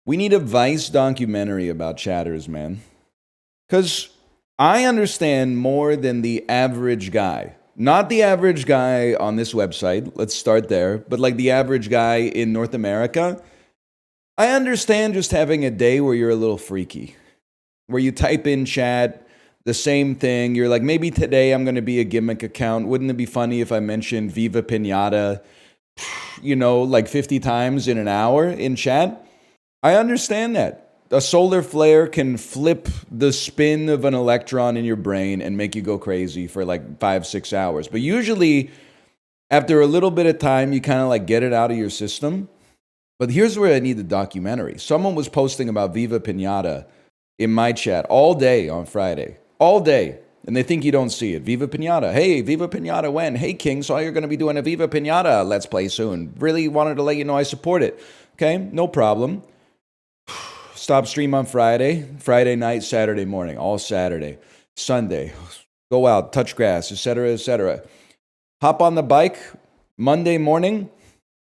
We need a Vice documentary about chatters, man. Because I understand more than the average guy. Not the average guy on this website, let's start there, but like the average guy in North America. I understand just having a day where you're a little freaky, where you type in chat, the same thing. You're like, maybe today I'm going to be a gimmick account. Wouldn't it be funny if I mentioned Viva Pinata, like 50 times in an hour in chat? I understand that. A solar flare can flip the spin of an electron in your brain and make you go crazy for like 5-6 hours. But usually, after a little bit of time, you kind of like get it out of your system. But here's where I need the documentary. Someone was posting about Viva Pinata in my chat all day on Friday. All day. And they think you don't see it. Viva Pinata. Hey, Viva Pinata when? Hey, King, saw you're going to be doing a Viva Pinata Let's Play soon. Really wanted to let you know I support it. Okay, no problem. Stop stream on Friday. Friday night, Saturday morning. All Saturday. Sunday. Go out, touch grass, etc., etc. Hop on the bike. Monday morning,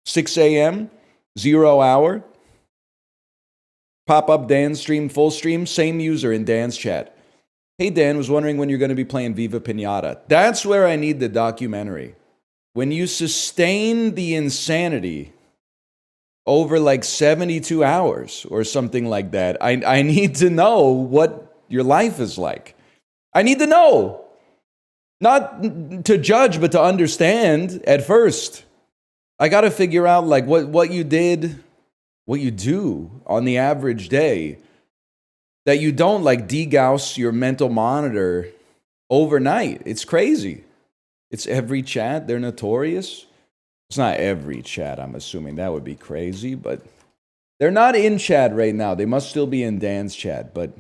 6 a.m., 0 hour. Pop up Dan's stream, full stream. Same user in Dan's chat. Hey, Dan, was wondering when you're going to be playing Viva Pinata. That's where I need the documentary. When you sustain the insanity over like 72 hours or something like that, I need to know what your life is like. I need to know. Not to judge, but to understand at first. I got to figure out like what you did, what you do on the average day, that you don't like degauss your mental monitor overnight. It's crazy. It's every chat. They're notorious. It's not every chat, I'm assuming. That would be crazy, but they're not in chat right now. They must still be in Dan's chat, but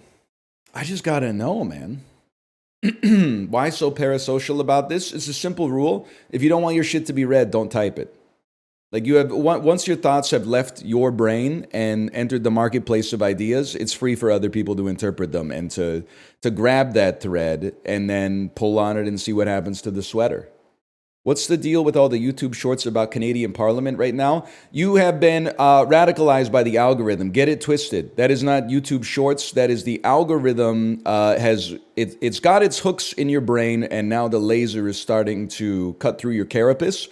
I just gotta know, man. Why so parasocial about this? It's a simple rule. If you don't want your shit to be read, don't type it. Like you have, once your thoughts have left your brain and entered the marketplace of ideas, it's free for other people to interpret them and to grab that thread and then pull on it and see what happens to the sweater. What's the deal with all the YouTube shorts about Canadian Parliament right now? You have been radicalized by the algorithm. Get it twisted. That is not YouTube shorts. That is the algorithm it's got its hooks in your brain, and now the laser is starting to cut through your carapace.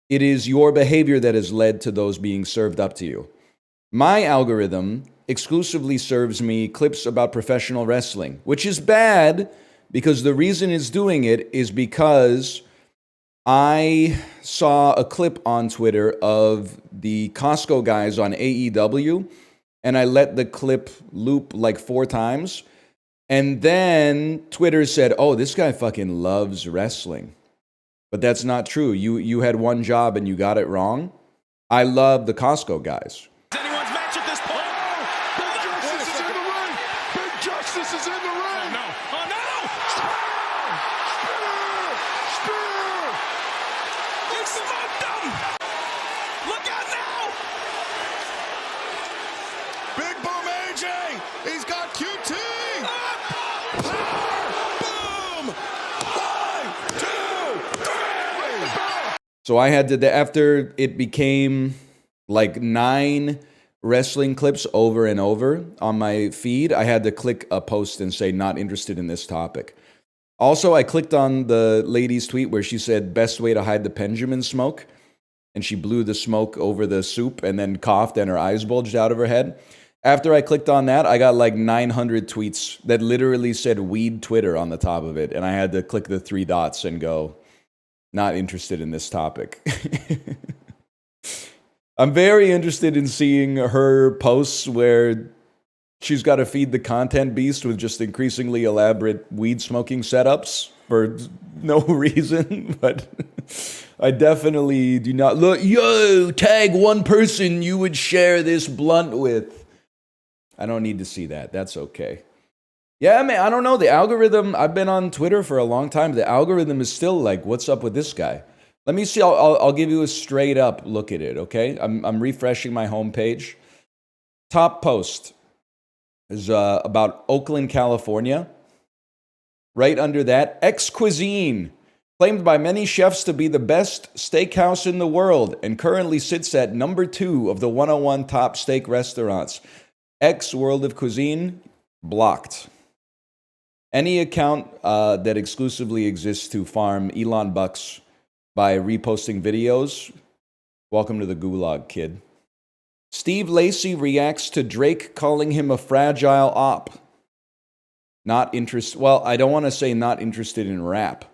It is your behavior that has led to those being served up to you. My algorithm exclusively serves me clips about professional wrestling, which is bad because the reason it's doing it is because I saw a clip on Twitter of the Costco guys on AEW, and I let the clip loop like 4 times. And then Twitter said, oh, this guy fucking loves wrestling. But that's not true. You had one job and you got it wrong. I love the Costco guys. Anyone's match at this point. Oh, Big Justice is in the ring. Big Justice is in the ring. Oh, no. Oh, no. Spear. You smoked him. Look out now. Big Boom AJ. He's got QT. Power. Boom. 1, 2, 3. So I had to, after it became like 9 wrestling clips over and over on my feed, I had to click a post and say, not interested in this topic. Also, I clicked on the lady's tweet where she said, best way to hide the Benjamin smoke. And she blew the smoke over the soup and then coughed and her eyes bulged out of her head. After I clicked on that, I got like 900 tweets that literally said weed Twitter on the top of it. And I had to click the 3 dots and go, not interested in this topic. I'm very interested in seeing her posts where she's got to feed the content beast with just increasingly elaborate weed smoking setups for no reason. But I definitely do not look, yo, tag one person you would share this blunt with. I don't need to see that. That's okay. Yeah, man, I don't know. The algorithm, I've been on Twitter for a long time. The algorithm is still like, what's up with this guy? Let me see. I'll give you a straight up look at it, okay? I'm refreshing my homepage. Top post is about Oakland, California. Right under that, X Cuisine. Claimed by many chefs to be the best steakhouse in the world and currently sits at number 2 of the 101 top steak restaurants. X World of Cuisine, blocked. Any account that exclusively exists to farm Elon bucks by reposting videos, welcome to the gulag, kid. Steve Lacy reacts to Drake calling him a fragile op. Not interested. Well, I don't want to say not interested in rap,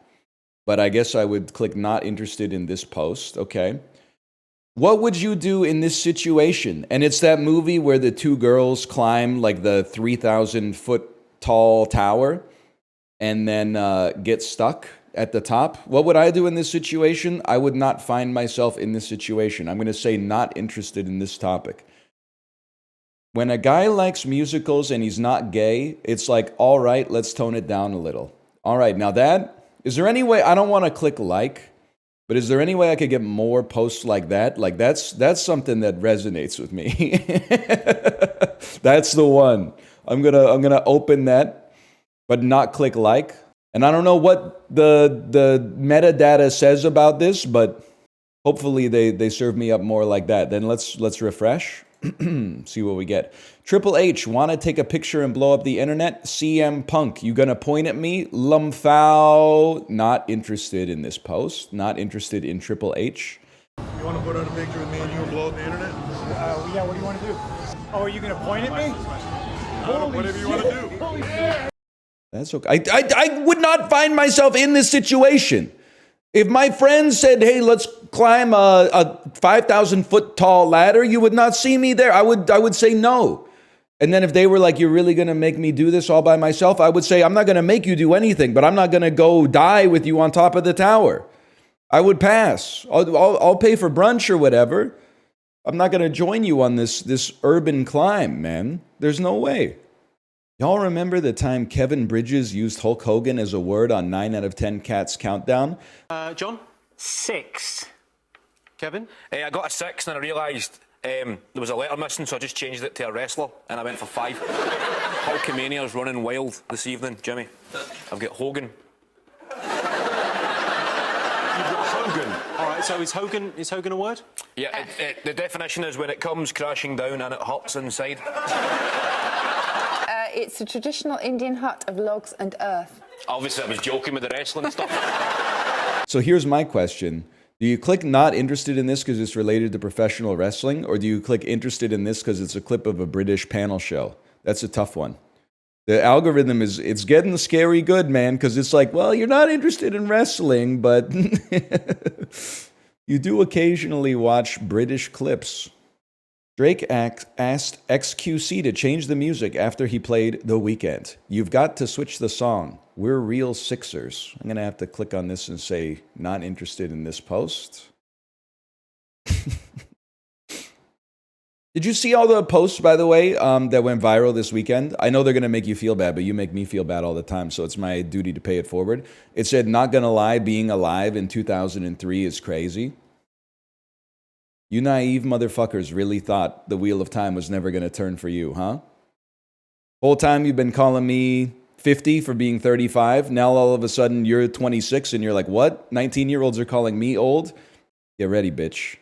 but I guess I would click not interested in this post, okay? What would you do in this situation? And it's that movie where the two girls climb like the 3,000 foot tall tower and then get stuck at the top. What would I do in this situation? I would not find myself in this situation. I'm going to say not interested in this topic. When a guy likes musicals and he's not gay, it's like, all right, let's tone it down a little. All right, now that, is there any way, I don't want to click like, but is there any way I could get more posts like that? Like that's something that resonates with me. That's the one. I'm gonna open that, but not click like. And I don't know what the metadata says about this, but hopefully they serve me up more like that. Then let's refresh. See what we get. Triple H, want to take a picture and blow up the internet? CM Punk, you gonna point at me? Lumfow, not interested in this post. Not interested in Triple H. You want to put out a picture with me and you and blow up the internet? Yeah, what do you want to do? Oh, are you gonna point at me? Whatever you want to do. That's okay. I would not find myself in this situation. If my friend said, hey, let's climb a 5,000 foot tall ladder, you would not see me there. I would say no. And then if they were like, you're really going to make me do this all by myself, I would say, I'm not going to make you do anything, but I'm not going to go die with you on top of the tower. I would pass. I'll pay for brunch or whatever. I'm not going to join you on this urban climb, man. There's no way. Y'all remember the time Kevin Bridges used Hulk Hogan as a word on 9 out of 10 Cats Countdown? John? 6. Kevin? I got a 6 and I realised there was a letter missing, so I just changed it to a wrestler and I went for 5. Hulkamania's running wild this evening, Jimmy. I've got Hogan. You've got Hogan. All right, so is Hogan a word? Yeah, the definition is when it comes crashing down and it hurts inside. It's a traditional Indian hut of logs and earth. Obviously, I was joking with the wrestling stuff. So here's my question. Do you click not interested in this because it's related to professional wrestling? Or do you click interested in this because it's a clip of a British panel show? That's a tough one. The algorithm it's getting scary good, man, because it's like, well, you're not interested in wrestling, but you do occasionally watch British clips. Drake asked XQC to change the music after he played The Weeknd. You've got to switch the song. We're real Sixers. I'm going to have to click on this and say, not interested in this post. Did you see all the posts, by the way, that went viral this weekend? I know they're going to make you feel bad, but you make me feel bad all the time, so it's my duty to pay it forward. It said, not going to lie, being alive in 2003 is crazy. You naive motherfuckers really thought the wheel of time was never going to turn for you, huh? Whole time you've been calling me 50 for being 35. Now all of a sudden you're 26 and you're like, what? 19-year-olds are calling me old? Get ready, bitch.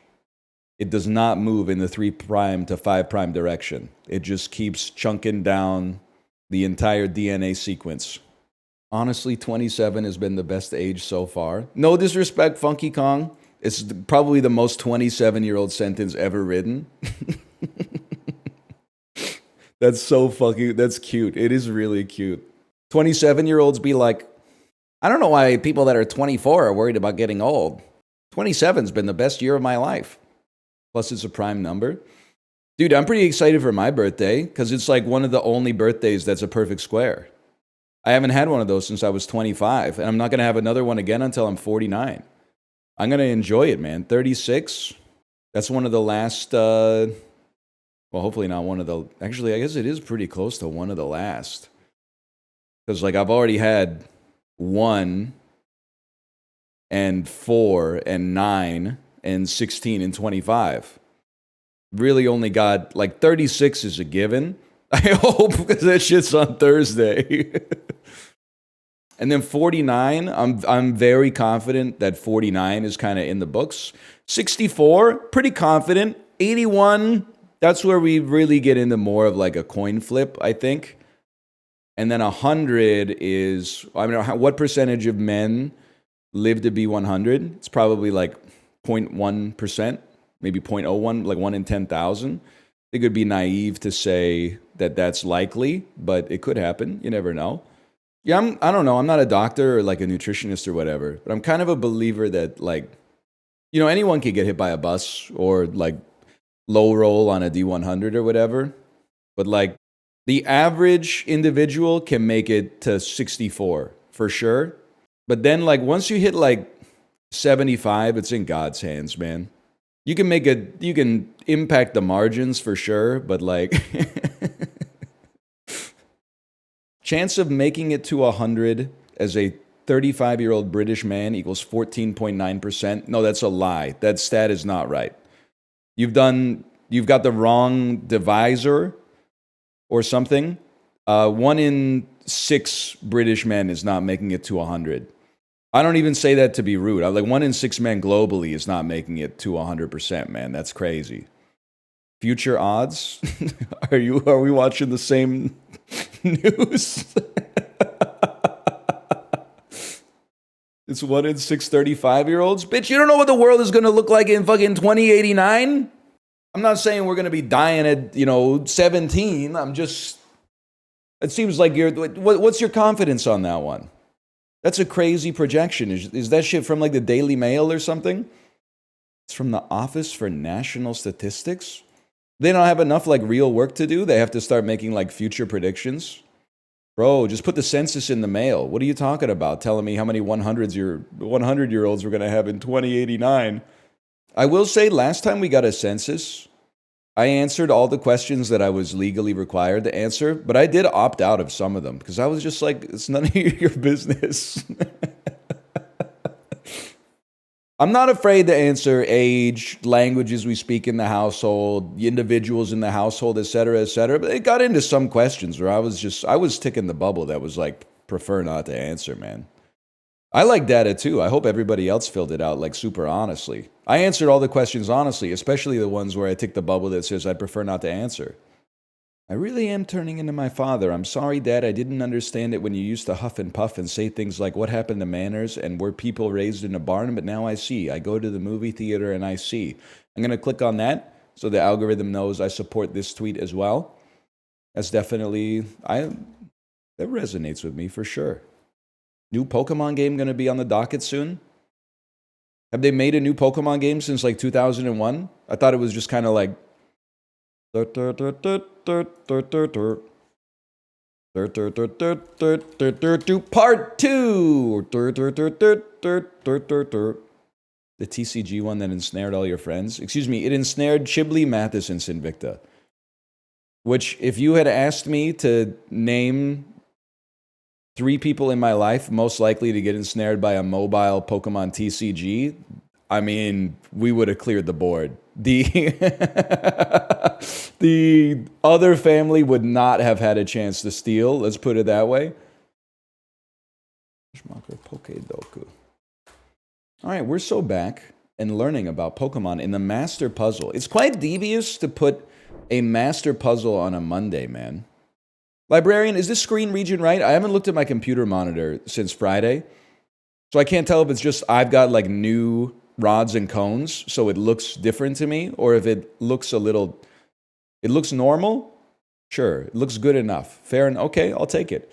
It does not move in the 3' to 5' direction. It just keeps chunking down the entire DNA sequence. Honestly, 27 has been the best age so far. No disrespect, Funky Kong. It's probably the most 27-year-old sentence ever written. That's so fucking, that's cute. It is really cute. 27-year-olds be like, I don't know why people that are 24 are worried about getting old. 27's been the best year of my life. Plus it's a prime number. Dude, I'm pretty excited for my birthday because it's like one of the only birthdays that's a perfect square. I haven't had one of those since I was 25, and I'm not going to have another one again until I'm 49. I'm going to enjoy it, man. 36, that's one of the last, well, hopefully not one of the, actually, I guess it is pretty close to one of the last. Because, like, I've already had 1 and 4 and 9 and 16 and 25. Really only got, like, 36 is a given. I hope, because that shit's on Thursday. And then 49, I'm very confident that 49 is kind of in the books. 64, pretty confident. 81, that's where we really get into more of like a coin flip, I think. And then 100 is, I mean, what percentage of men live to be 100? It's probably like 0.1%, maybe 0.01, like 1 in 10,000. I think it would be naive to say that that's likely, but it could happen. You never know. Yeah, I don't know. I'm not a doctor or like a nutritionist or whatever, but I'm kind of a believer that like, you know, anyone can get hit by a bus or like low roll on a D100 or whatever. But like the average individual can make it to 64 for sure. But then like once you hit like 75, it's in God's hands, man. You can impact the margins for sure, but like chance of making it to 100 as a 35-year-old British man equals 14.9%. No, that's a lie. That stat is not right. You've got the wrong divisor or something. 1 in 6 British men is not making it to 100. I don't even say that to be rude. I'm like 1 in 6 men globally is not making it to 100%, man. That's crazy. Future odds? Are we watching the same news? It's 1 in 6 35-year-olds. Bitch, you don't know what the world is going to look like in fucking 2089? I'm not saying we're going to be dying at, 17. I'm just... It seems like what's your confidence on that one? That's a crazy projection. Is that shit from like the Daily Mail or something? It's from the Office for National Statistics? They don't have enough like real work to do. They have to start making like future predictions. Bro, just put the census in the mail. What are you talking about? Telling me how many 100-year-olds we're going to have in 2089. I will say last time we got a census, I answered all the questions that I was legally required to answer, but I did opt out of some of them because I was just like, it's none of your business. I'm not afraid to answer age, languages we speak in the household, individuals in the household, et cetera, but it got into some questions where I was ticking the bubble that was like, prefer not to answer, man. I like data too. I hope everybody else filled it out like super honestly. I answered all the questions honestly, especially the ones where I tick the bubble that says I prefer not to answer. I really am turning into my father. I'm sorry, Dad. I didn't understand it when you used to huff and puff and say things like, what happened to manners and were people raised in a barn? But now I see. I go to the movie theater and I see. I'm going to click on that so the algorithm knows I support this tweet as well. That's definitely, that resonates with me for sure. New Pokemon game going to be on the docket soon? Have they made a new Pokemon game since like 2001? I thought it was just kind of like... Part 2. The TCG one that ensnared all your friends. Excuse me, it ensnared Chiblee, Mathis, and Sinvicta. Which, if you had asked me to name 3 people in my life most likely to get ensnared by a mobile Pokemon TCG, I mean, we would have cleared the board. The other family would not have had a chance to steal, let's put it that way. Pokedoku. All right, we're so back and learning about Pokemon in the master puzzle. It's quite devious to put a master puzzle on a Monday, man. Librarian, is this screen region right? I haven't looked at my computer monitor since Friday, so I can't tell if it's just I've got like new rods and cones, so it looks different to me, or if it looks it looks normal. Sure, it looks good enough. Fair enough. Okay, I'll take it.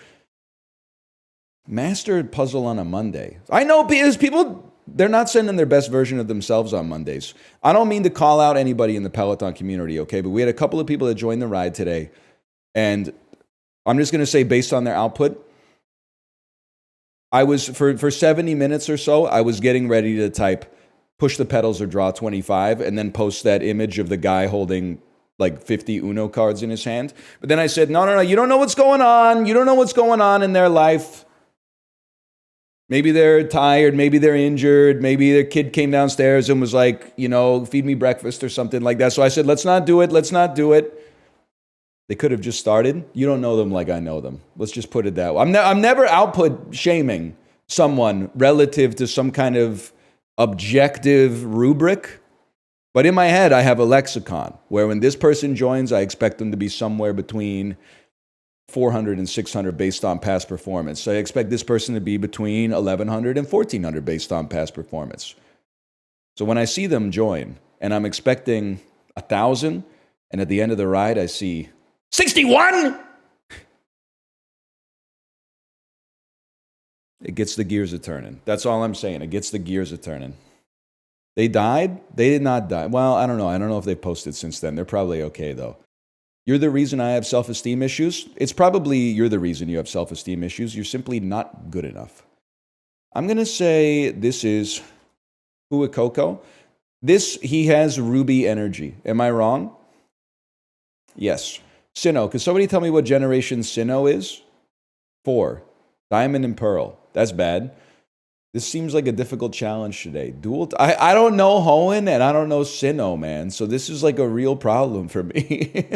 Master puzzle on a Monday. I know because people, they're not sending their best version of themselves on Mondays. I don't mean to call out anybody in the Peloton community, okay? But we had a couple of people that joined the ride today, and I'm just going to say based on their output, I was, for 70 minutes or so, I was getting ready to type push the pedals or draw 25 and then post that image of the guy holding like 50 Uno cards in his hand. But then I said, no, you don't know what's going on. You don't know what's going on in their life. Maybe they're tired. Maybe they're injured. Maybe their kid came downstairs and was like, feed me breakfast or something like that. So I said, let's not do it. They could have just started. You don't know them like I know them. Let's just put it that way. I'm never output shaming someone relative to some kind of objective rubric. But in my head, I have a lexicon where when this person joins, I expect them to be somewhere between 400 and 600 based on past performance. So I expect this person to be between 1,100 and 1,400 based on past performance. So when I see them join, and I'm expecting 1,000, and at the end of the ride, I see 61! It gets the gears a-turning. That's all I'm saying. It gets the gears a-turning. They died? They did not die. Well, I don't know. I don't know if they posted since then. They're probably okay, though. You're the reason I have self-esteem issues? It's probably you're the reason you have self-esteem issues. You're simply not good enough. I'm going to say this is Huakoko. He has ruby energy. Am I wrong? Yes. Sinnoh. Can somebody tell me what generation Sinnoh is? 4. Diamond and Pearl. That's bad. This seems like a difficult challenge today. I don't know Hoenn and I don't know Sinnoh, man. So this is like a real problem for me.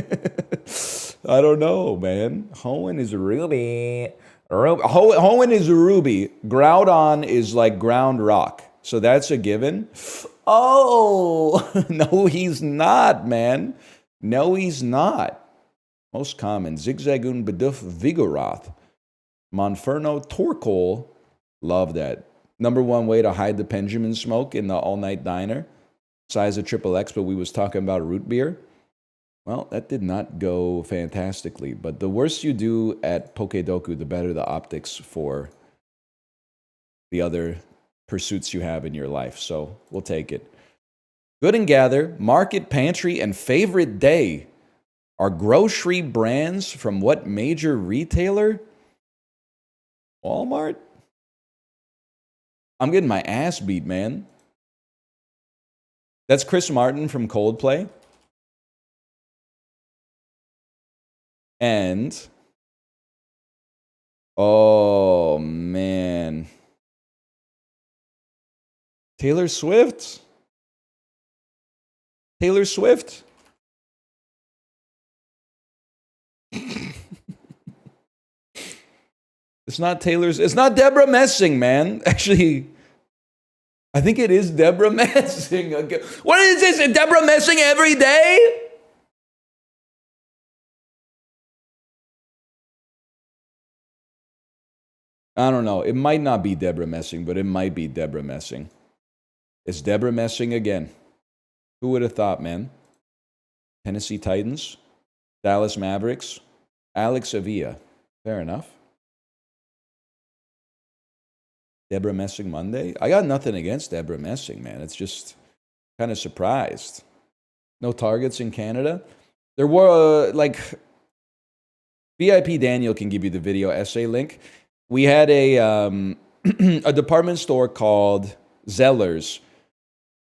I don't know, man. Hoenn is ruby. Hoenn is ruby. Groudon is like ground rock. So that's a given. Oh, no, he's not, man. No, he's not. Most common. Zigzagoon Bidoof Vigoroth. Monferno Torkoal. Love that. Number one way to hide the Benjamin smoke in the all-night diner. Size of XXX, but we was talking about root beer. Well, that did not go fantastically. But the worse you do at Pokedoku, the better the optics for the other pursuits you have in your life. So we'll take it. Good and Gather, Market, Pantry, and Favorite Day are grocery brands from what major retailer? Walmart? I'm getting my ass beat, man. That's Chris Martin from Coldplay. And, oh, man. Taylor Swift? Taylor Swift? It's not Debra Messing, man. Actually, I think it is Debra Messing. What is this? Debra Messing every day? I don't know. It might not be Debra Messing, but it might be Debra Messing. It's Debra Messing again. Who would have thought, man? Tennessee Titans, Dallas Mavericks, Alex Avila. Fair enough. Debra Messing Monday? I got nothing against Debra Messing, man. It's just kind of surprised. No targets in Canada? There were, VIP Daniel can give you the video essay link. We had a department store called Zellers.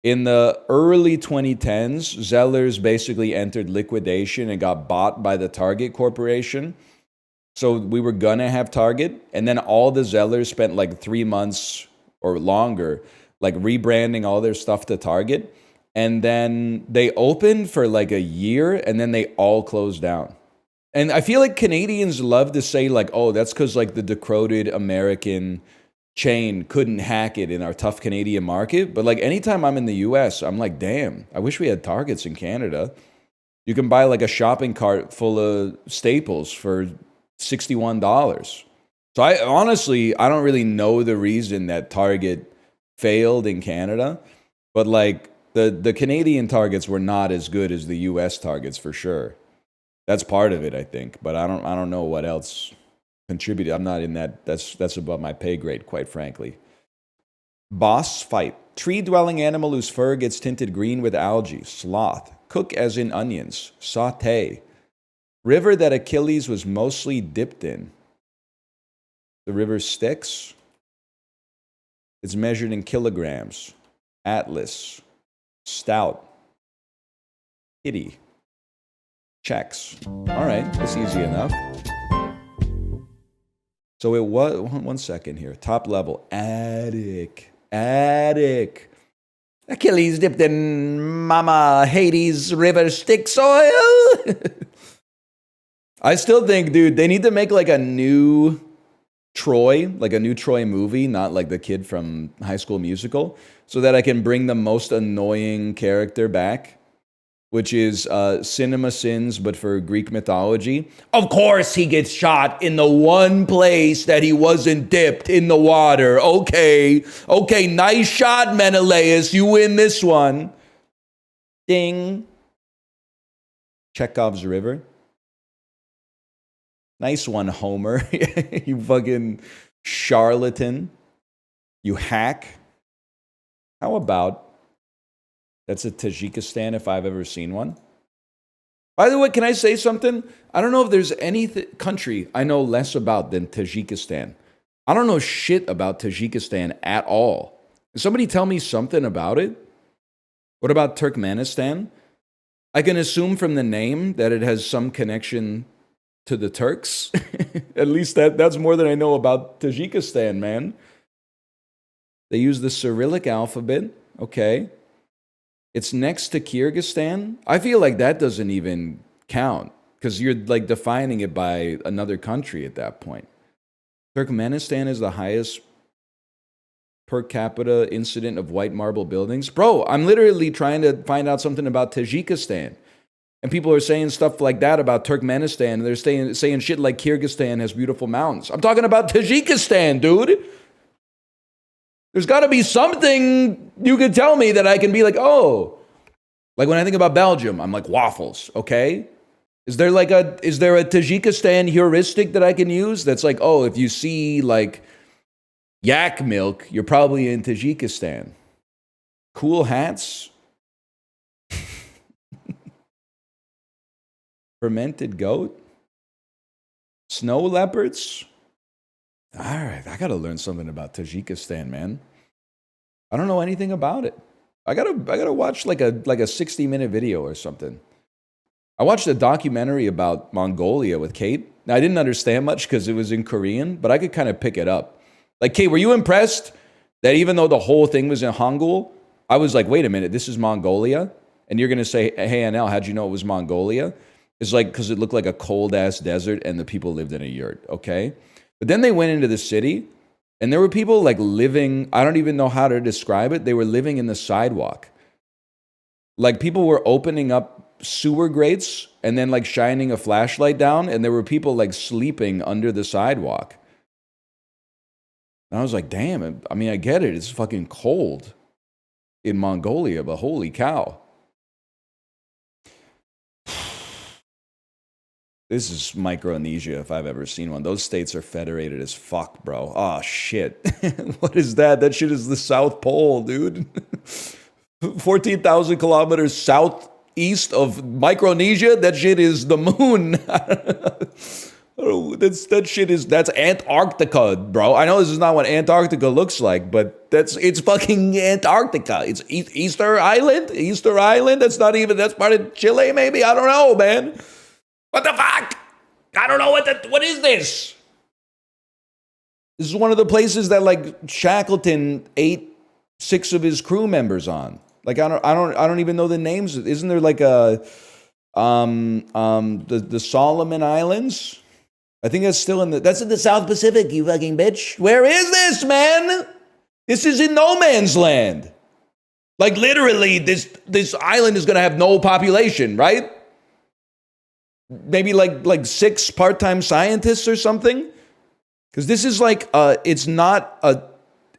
In the early 2010s, Zellers basically entered liquidation and got bought by the Target Corporation. So we were going to have Target, and then all the Zellers spent like 3 months or longer like rebranding all their stuff to Target. And then they opened for like a year, and then they all closed down. And I feel like Canadians love to say like, oh, that's because like the decrowed American chain couldn't hack it in our tough Canadian market. But like anytime I'm in the US, I'm like, damn, I wish we had Targets in Canada. You can buy like a shopping cart full of staples for $61. So I don't really know the reason that Target failed in Canada, but like the Canadian Targets were not as good as the US Targets for sure. That's part of it, I think, but I don't know what else contributed. I'm not in that. That's above my pay grade, quite frankly. Boss fight. Tree-dwelling animal whose fur gets tinted green with algae. Sloth. Cook as in onions. Saute. River that Achilles was mostly dipped in. The river Styx. It's measured in kilograms. Atlas. Stout. Kitty. Checks. All right, that's easy enough. So it was, 1 second here. Top level. Attic. Achilles dipped in Mama Hades River Styx oil. I still think, dude, they need to make like a new Troy, like a new Troy movie, not like the kid from High School Musical, so that I can bring the most annoying character back, which is CinemaSins, but for Greek mythology. Of course, he gets shot in the one place that he wasn't dipped in the water. Okay, nice shot, Menelaus. You win this one. Ding. Chekhov's River. Nice one, Homer. You fucking charlatan. You hack. How about... That's a Tajikistan if I've ever seen one. By the way, can I say something? I don't know if there's any country I know less about than Tajikistan. I don't know shit about Tajikistan at all. Can somebody tell me something about it? What about Turkmenistan? I can assume from the name that it has some connection to the Turks. At least that's more than I know about Tajikistan, man. They use the Cyrillic alphabet. Okay. It's next to Kyrgyzstan. I feel like that doesn't even count because you're like defining it by another country at that point. Turkmenistan is the highest per capita incident of white marble buildings. Bro, I'm literally trying to find out something about Tajikistan. And people are saying stuff like that about Turkmenistan. They're saying shit like Kyrgyzstan has beautiful mountains. I'm talking about Tajikistan, dude. There's got to be something you could tell me that I can be like, oh. Like when I think about Belgium, I'm like waffles, okay? Is there a Tajikistan heuristic that I can use that's like, oh, if you see like yak milk, you're probably in Tajikistan. Cool hats. Fermented goat. Snow leopards. All right, I got to learn something about Tajikistan, man. I don't know anything about it. I gotta watch like a 60-minute video or something. I watched a documentary about Mongolia with Kate. Now, I didn't understand much because it was in Korean, but I could kind of pick it up. Like, Kate, were you impressed that even though the whole thing was in Hangul, I was like, wait a minute, this is Mongolia? And you're going to say, hey, NL, how'd you know it was Mongolia? It's like, because it looked like a cold-ass desert and the people lived in a yurt, okay? But then they went into the city, and there were people like living, I don't even know how to describe it. They were living in the sidewalk. Like people were opening up sewer grates and then like shining a flashlight down, and there were people like sleeping under the sidewalk. And I was like, damn, I mean, I get it. It's fucking cold in Mongolia, but holy cow. This is Micronesia if I've ever seen one. Those states are federated as fuck, bro. Oh, shit. What is that? That shit is the South Pole, dude. 14,000 kilometers southeast of Micronesia? That shit is the moon. That's Antarctica, bro. I know this is not what Antarctica looks like, but it's fucking Antarctica. It's Easter Island? That's part of Chile, maybe? I don't know, man. What the fuck? I don't know what is this? This is one of the places that like Shackleton ate 6 of his crew members on. Like I don't even know the names. Isn't there like the Solomon Islands? I think that's still in the South Pacific, you fucking bitch. Where is this, man? This is in no man's land. Like literally this island is gonna have no population, right? Maybe like 6 part-time scientists or something? Because this is like, it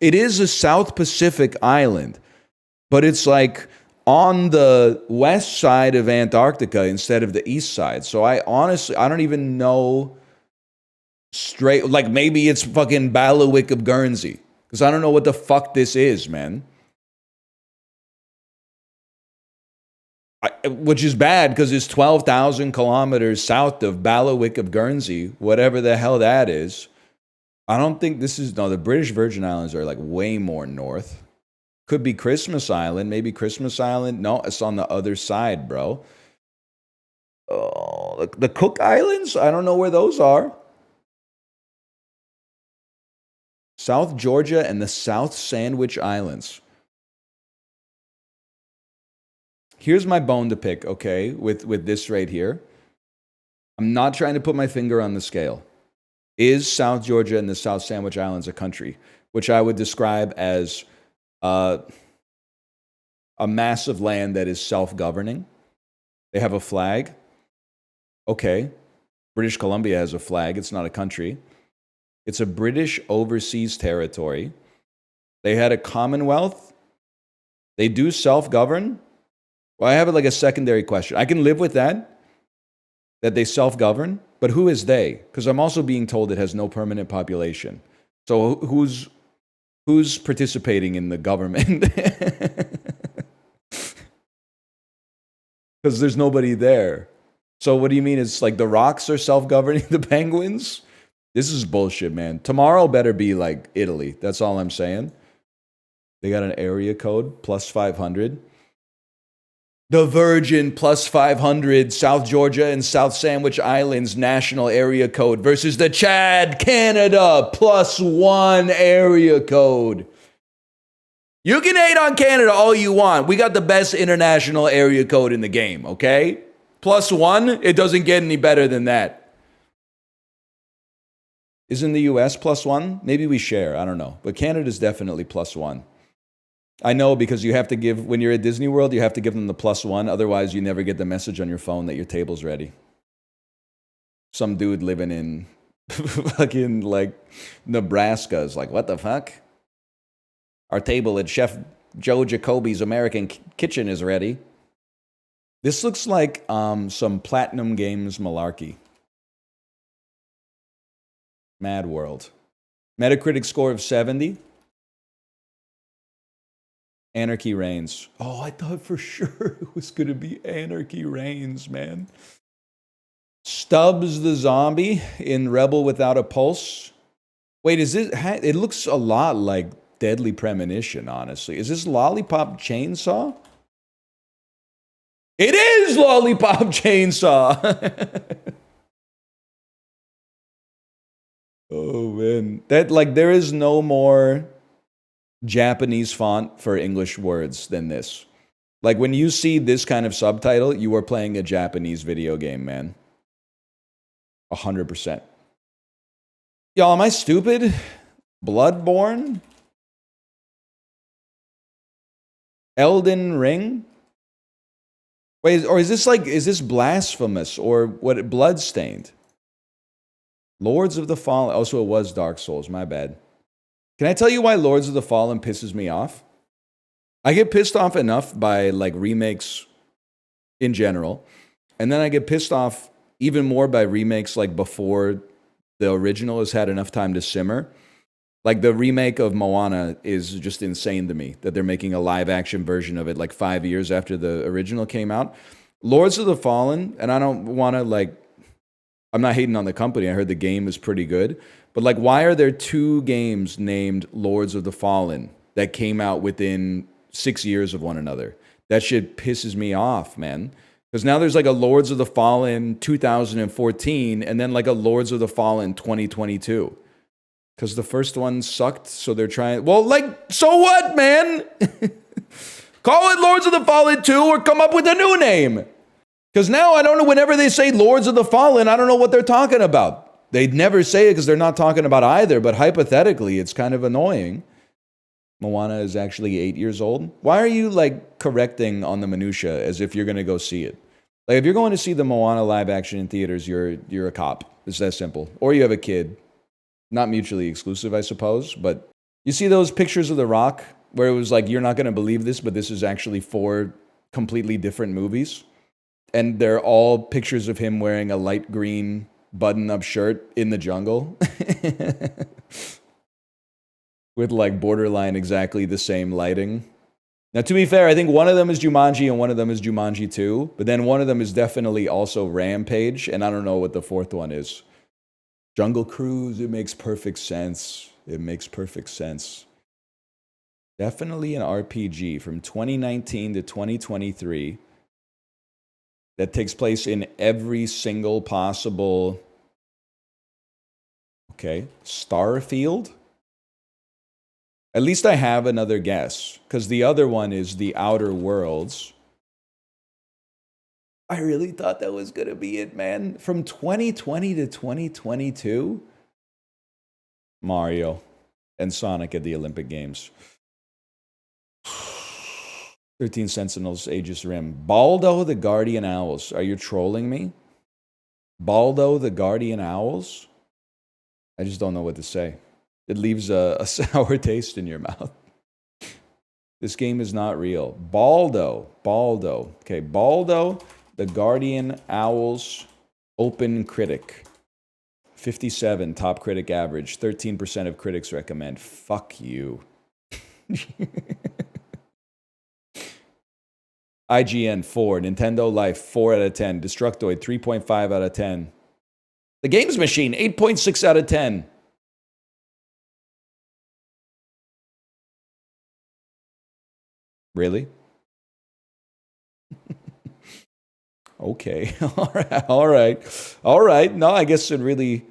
is a South Pacific island, but it's like on the west side of Antarctica instead of the east side. So I don't even know like maybe it's fucking Bailiwick of Guernsey. Because I don't know what the fuck this is, man. Which is bad because it's 12,000 kilometers south of Bailiwick of Guernsey, whatever the hell that is. I don't think the British Virgin Islands are like way more north. Could be Christmas Island, maybe Christmas Island. No, it's on the other side, bro. Oh, the Cook Islands? I don't know where those are. South Georgia and the South Sandwich Islands. Here's my bone to pick, okay, with this right here. I'm not trying to put my finger on the scale. Is South Georgia and the South Sandwich Islands a country? Which I would describe as a massive land that is self-governing. They have a flag. Okay. British Columbia has a flag. It's not a country. It's a British overseas territory. They had a commonwealth. They do self-govern. Well, I have like a secondary question. I can live with that they self-govern, but who is they? Because I'm also being told it has no permanent population. So who's participating in the government? Because there's nobody there. So what do you mean? It's like the rocks are self-governing the penguins? This is bullshit, man. Tomorrow better be like Italy. That's all I'm saying. They got an area code, plus 500. The Virgin, plus 500. South Georgia and South Sandwich Islands national area code versus the Chad, Canada, plus 1 area code. You can hate on Canada all you want. We got the best international area code in the game, okay? Plus 1, it doesn't get any better than that. Isn't the US plus 1? Maybe we share, I don't know. But Canada's definitely plus 1. I know because you have to give, when you're at Disney World, you have to give them the plus 1. Otherwise, you never get the message on your phone that your table's ready. Some dude living in fucking like Nebraska is like, what the fuck? Our table at Chef Joe Jacoby's American Kitchen is ready. This looks like some Platinum Games malarkey. Mad World. Metacritic score of 70. Anarchy Reigns. Oh, I thought for sure it was going to be Anarchy Reigns, man. Stubbs the zombie in Rebel Without a Pulse. Wait, is this... It looks a lot like Deadly Premonition, honestly. Is this Lollipop Chainsaw? It is Lollipop Chainsaw! Oh, man. That, like, there is no more Japanese font for English words than this. Like, when you see this kind of subtitle, you are playing a Japanese video game, man. 100%. Y'all, am I stupid? Bloodborne? Elden Ring? Wait, or is this blasphemous or what? Bloodstained? Lords of the Fallen. Also, it was Dark Souls. My bad. Can I tell you why Lords of the Fallen pisses me off? I get pissed off enough by like remakes in general, and then I get pissed off even more by remakes like before the original has had enough time to simmer. Like the remake of Moana is just insane to me that they're making a live action version of it like 5 years after the original came out. Lords of the Fallen, and I don't want to like, I'm not hating on the company. I heard the game is pretty good. But like, why are there 2 games named Lords of the Fallen that came out within 6 years of one another? That shit pisses me off, man. Because now there's like a Lords of the Fallen 2014 and then like a Lords of the Fallen 2022. Because the first one sucked, so they're trying... Well, like, so what, man? Call it Lords of the Fallen 2 or come up with a new name. Because now I don't know, whenever they say Lords of the Fallen, I don't know what they're talking about. They'd never say it because they're not talking about either, but hypothetically, it's kind of annoying. Moana is actually 8 years old. Why are you, like, correcting on the minutia as if you're going to go see it? Like, if you're going to see the Moana live action in theaters, you're a cop. It's that simple. Or you have a kid. Not mutually exclusive, I suppose, but you see those pictures of The Rock where it was like, you're not going to believe this, but this is actually 4 completely different movies. And they're all pictures of him wearing a light green button-up shirt in the jungle. With like borderline exactly the same lighting. Now, to be fair, I think one of them is Jumanji and one of them is Jumanji 2. But then one of them is definitely also Rampage. And I don't know what the 4th one is. Jungle Cruise, it makes perfect sense. It makes perfect sense. Definitely an RPG from 2019 to 2023 that takes place in every single possible... Okay, Starfield? At least I have another guess, because the other one is The Outer Worlds. I really thought that was going to be it, man. From 2020 to 2022, Mario and Sonic at the Olympic Games. 13 Sentinels, Aegis Rim. Baldo the Guardian Owls. Are you trolling me? Baldo the Guardian Owls? I just don't know what to say. It leaves a sour taste in your mouth. This game is not real. Baldo. Okay, Baldo the Guardian Owls Open Critic. 57 top critic average. 13% of critics recommend. Fuck you. IGN 4, Nintendo Life 4 out of 10, Destructoid 3.5 out of 10. The Games Machine 8.6 out of 10. Really? Okay. All right. No, I guess it really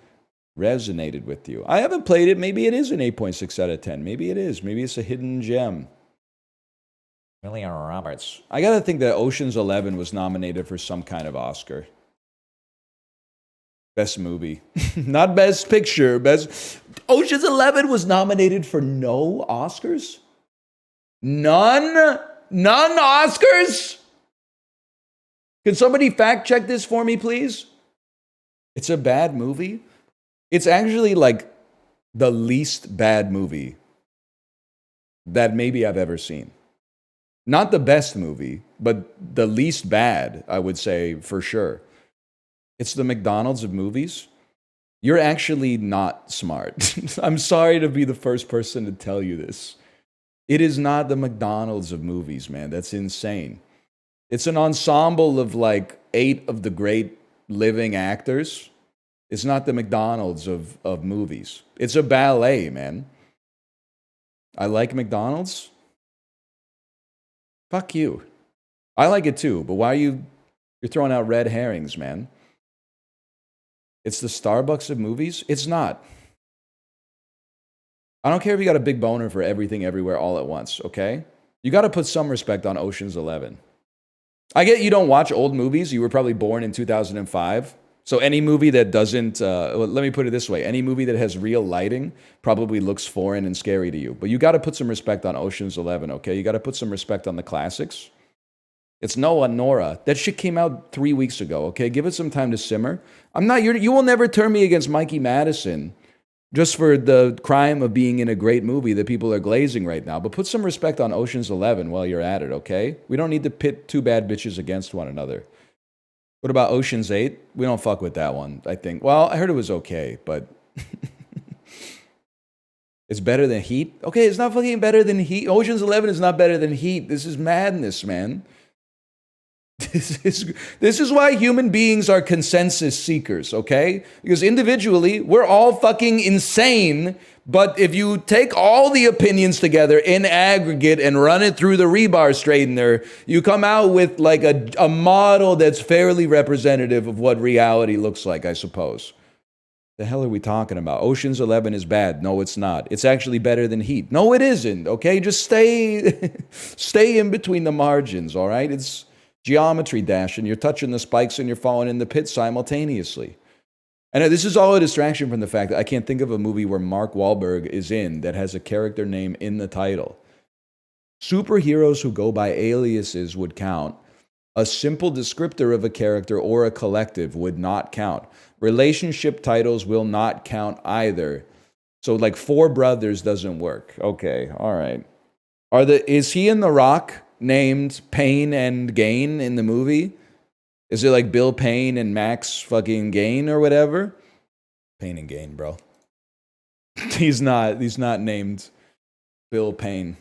resonated with you. I haven't played it. Maybe it is an 8.6 out of 10. Maybe it is. Maybe it's a hidden gem. Julia Roberts. I gotta think that Ocean's 11 was nominated for some kind of Oscar. Best movie. Not best picture. Best. Ocean's 11 was nominated for no Oscars? None Oscars? Can somebody fact check this for me, please? It's a bad movie. It's actually like the least bad movie that maybe I've ever seen. Not the best movie, but the least bad, I would say, for sure. It's the McDonald's of movies. You're actually not smart. I'm sorry to be the first person to tell you this. It is not the McDonald's of movies, man. That's insane. It's an ensemble of like 8 of the great living actors. It's not the McDonald's of movies. It's a ballet, man. I like McDonald's. Fuck you. I like it too, but why you're throwing out red herrings, man? It's the Starbucks of movies? It's not. I don't care if you got a big boner for everything everywhere all at once, okay? You got to put some respect on Ocean's 11. I get you don't watch old movies. You were probably born in 2005. So any movie that doesn't, let me put it this way. Any movie that has real lighting probably looks foreign and scary to you. But you got to put some respect on Ocean's 11, okay? You got to put some respect on the classics. It's Noah, Nora. That shit came out 3 weeks ago, okay? Give it some time to simmer. You will never turn me against Mikey Madison just for the crime of being in a great movie that people are glazing right now. But put some respect on Ocean's 11 while you're at it, okay? We don't need to pit two bad bitches against one another. What about Ocean's 8? We don't fuck with that one, I think. Well, I heard it was okay, but it's better than Heat? Okay, it's not fucking better than Heat. Ocean's 11 is not better than Heat. This is madness, man. This is why human beings are consensus seekers, okay? Because individually, we're all fucking insane, but if you take all the opinions together in aggregate and run it through the rebar straightener, you come out with like a model that's fairly representative of what reality looks like, I suppose. The hell are we talking about? Ocean's 11 is bad. No, it's not. It's actually better than Heat. No, it isn't, okay? Just stay in between the margins, all right? It's Geometry Dash, and you're touching the spikes and you're falling in the pit simultaneously. And this is all a distraction from the fact that I can't think of a movie where Mark Wahlberg is in that has a character name in the title. Superheroes who go by aliases would count. A simple descriptor of a character or a collective would not count. Relationship titles will not count either. So like Four Brothers doesn't work. Okay, all right. Is he in The Rock named Pain and Gain in the movie? Is it like Bill Payne and Max fucking Gain or whatever? Pain and Gain, bro. He's not named Bill Payne.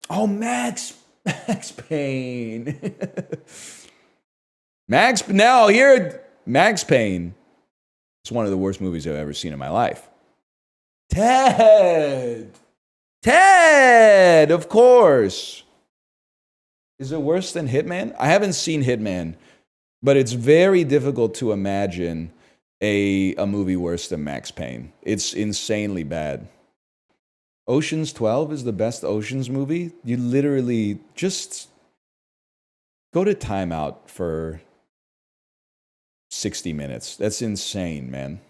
Oh, Max Payne. Max Payne. It's one of the worst movies I've ever seen in my life. Ted, of course. Is it worse than Hitman? I haven't seen Hitman, but it's very difficult to imagine a movie worse than Max Payne. It's insanely bad. Ocean's 12 is the best Ocean's movie? You literally just... Go to timeout for 60 minutes. That's insane, man.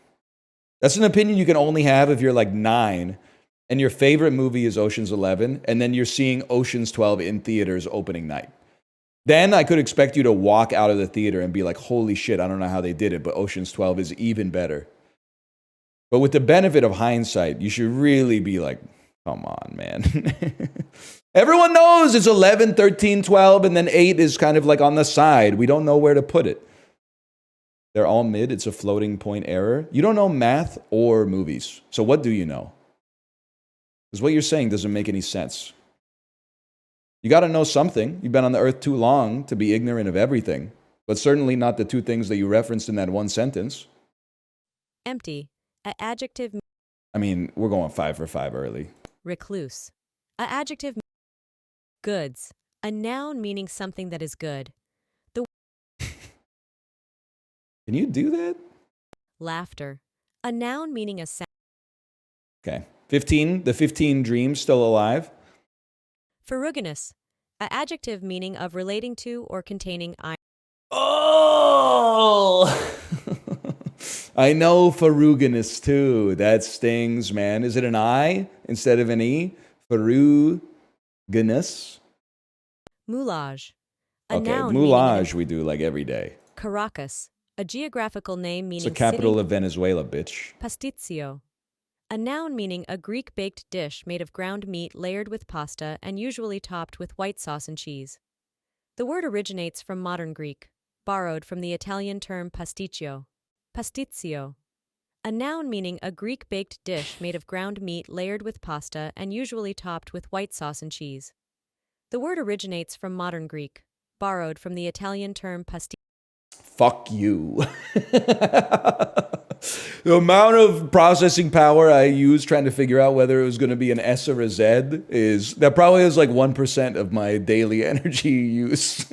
That's an opinion you can only have if you're like 9 and your favorite movie is Ocean's 11 and then you're seeing Ocean's 12 in theaters opening night. Then I could expect you to walk out of the theater and be like, holy shit, I don't know how they did it, but Ocean's 12 is even better. But with the benefit of hindsight, you should really be like, come on, man. Everyone knows it's 11, 13, 12, and then 8 is kind of like on the side. We don't know where to put it. They're all mid. It's a floating point error. You don't know math or movies. So what do you know? Because what you're saying doesn't make any sense. You got to know something. You've been on the earth too long to be ignorant of everything, but certainly not the 2 things that you referenced in that one sentence. Empty. A adjective. I mean, we're going 5 for 5 early. Recluse. A adjective. Goods. A noun meaning something that is good. Can you do that? Laughter. A noun meaning a sound. Okay. 15. The 15 dreams still alive. Ferruginous. A adjective meaning of relating to or containing iron. Oh! I know ferruginous too. That stings, man. Is it an I instead of an E? Ferruginous. Moulage. A Okay, noun moulage we do like every day. Caracas. A geographical name meaning It's the capital city. of Venezuela, bitch. Pasticcio. A noun meaning a Greek-baked dish made of ground meat layered with pasta and usually topped with white sauce and cheese. The word originates from modern Greek, borrowed from the Italian term pasticcio. Pastizio. A noun meaning a Greek-baked dish made of ground meat layered with pasta and usually topped with white sauce and cheese. The word originates from modern Greek, borrowed from the Italian term pasticcio. Fuck you. The amount of processing power I used trying to figure out whether it was going to be an S or a Z that probably is like 1% of my daily energy use.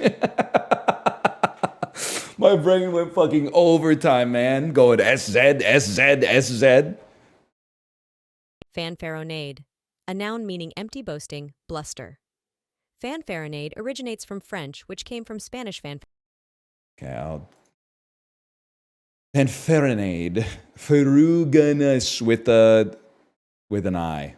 My brain went fucking overtime, man. Going SZ, SZ, SZ. Fanfaronade. A noun meaning empty boasting, bluster. Fanfaronade originates from French, which came from Spanish fanfare. Okay, Fanfaronade. Ferruginous with an I.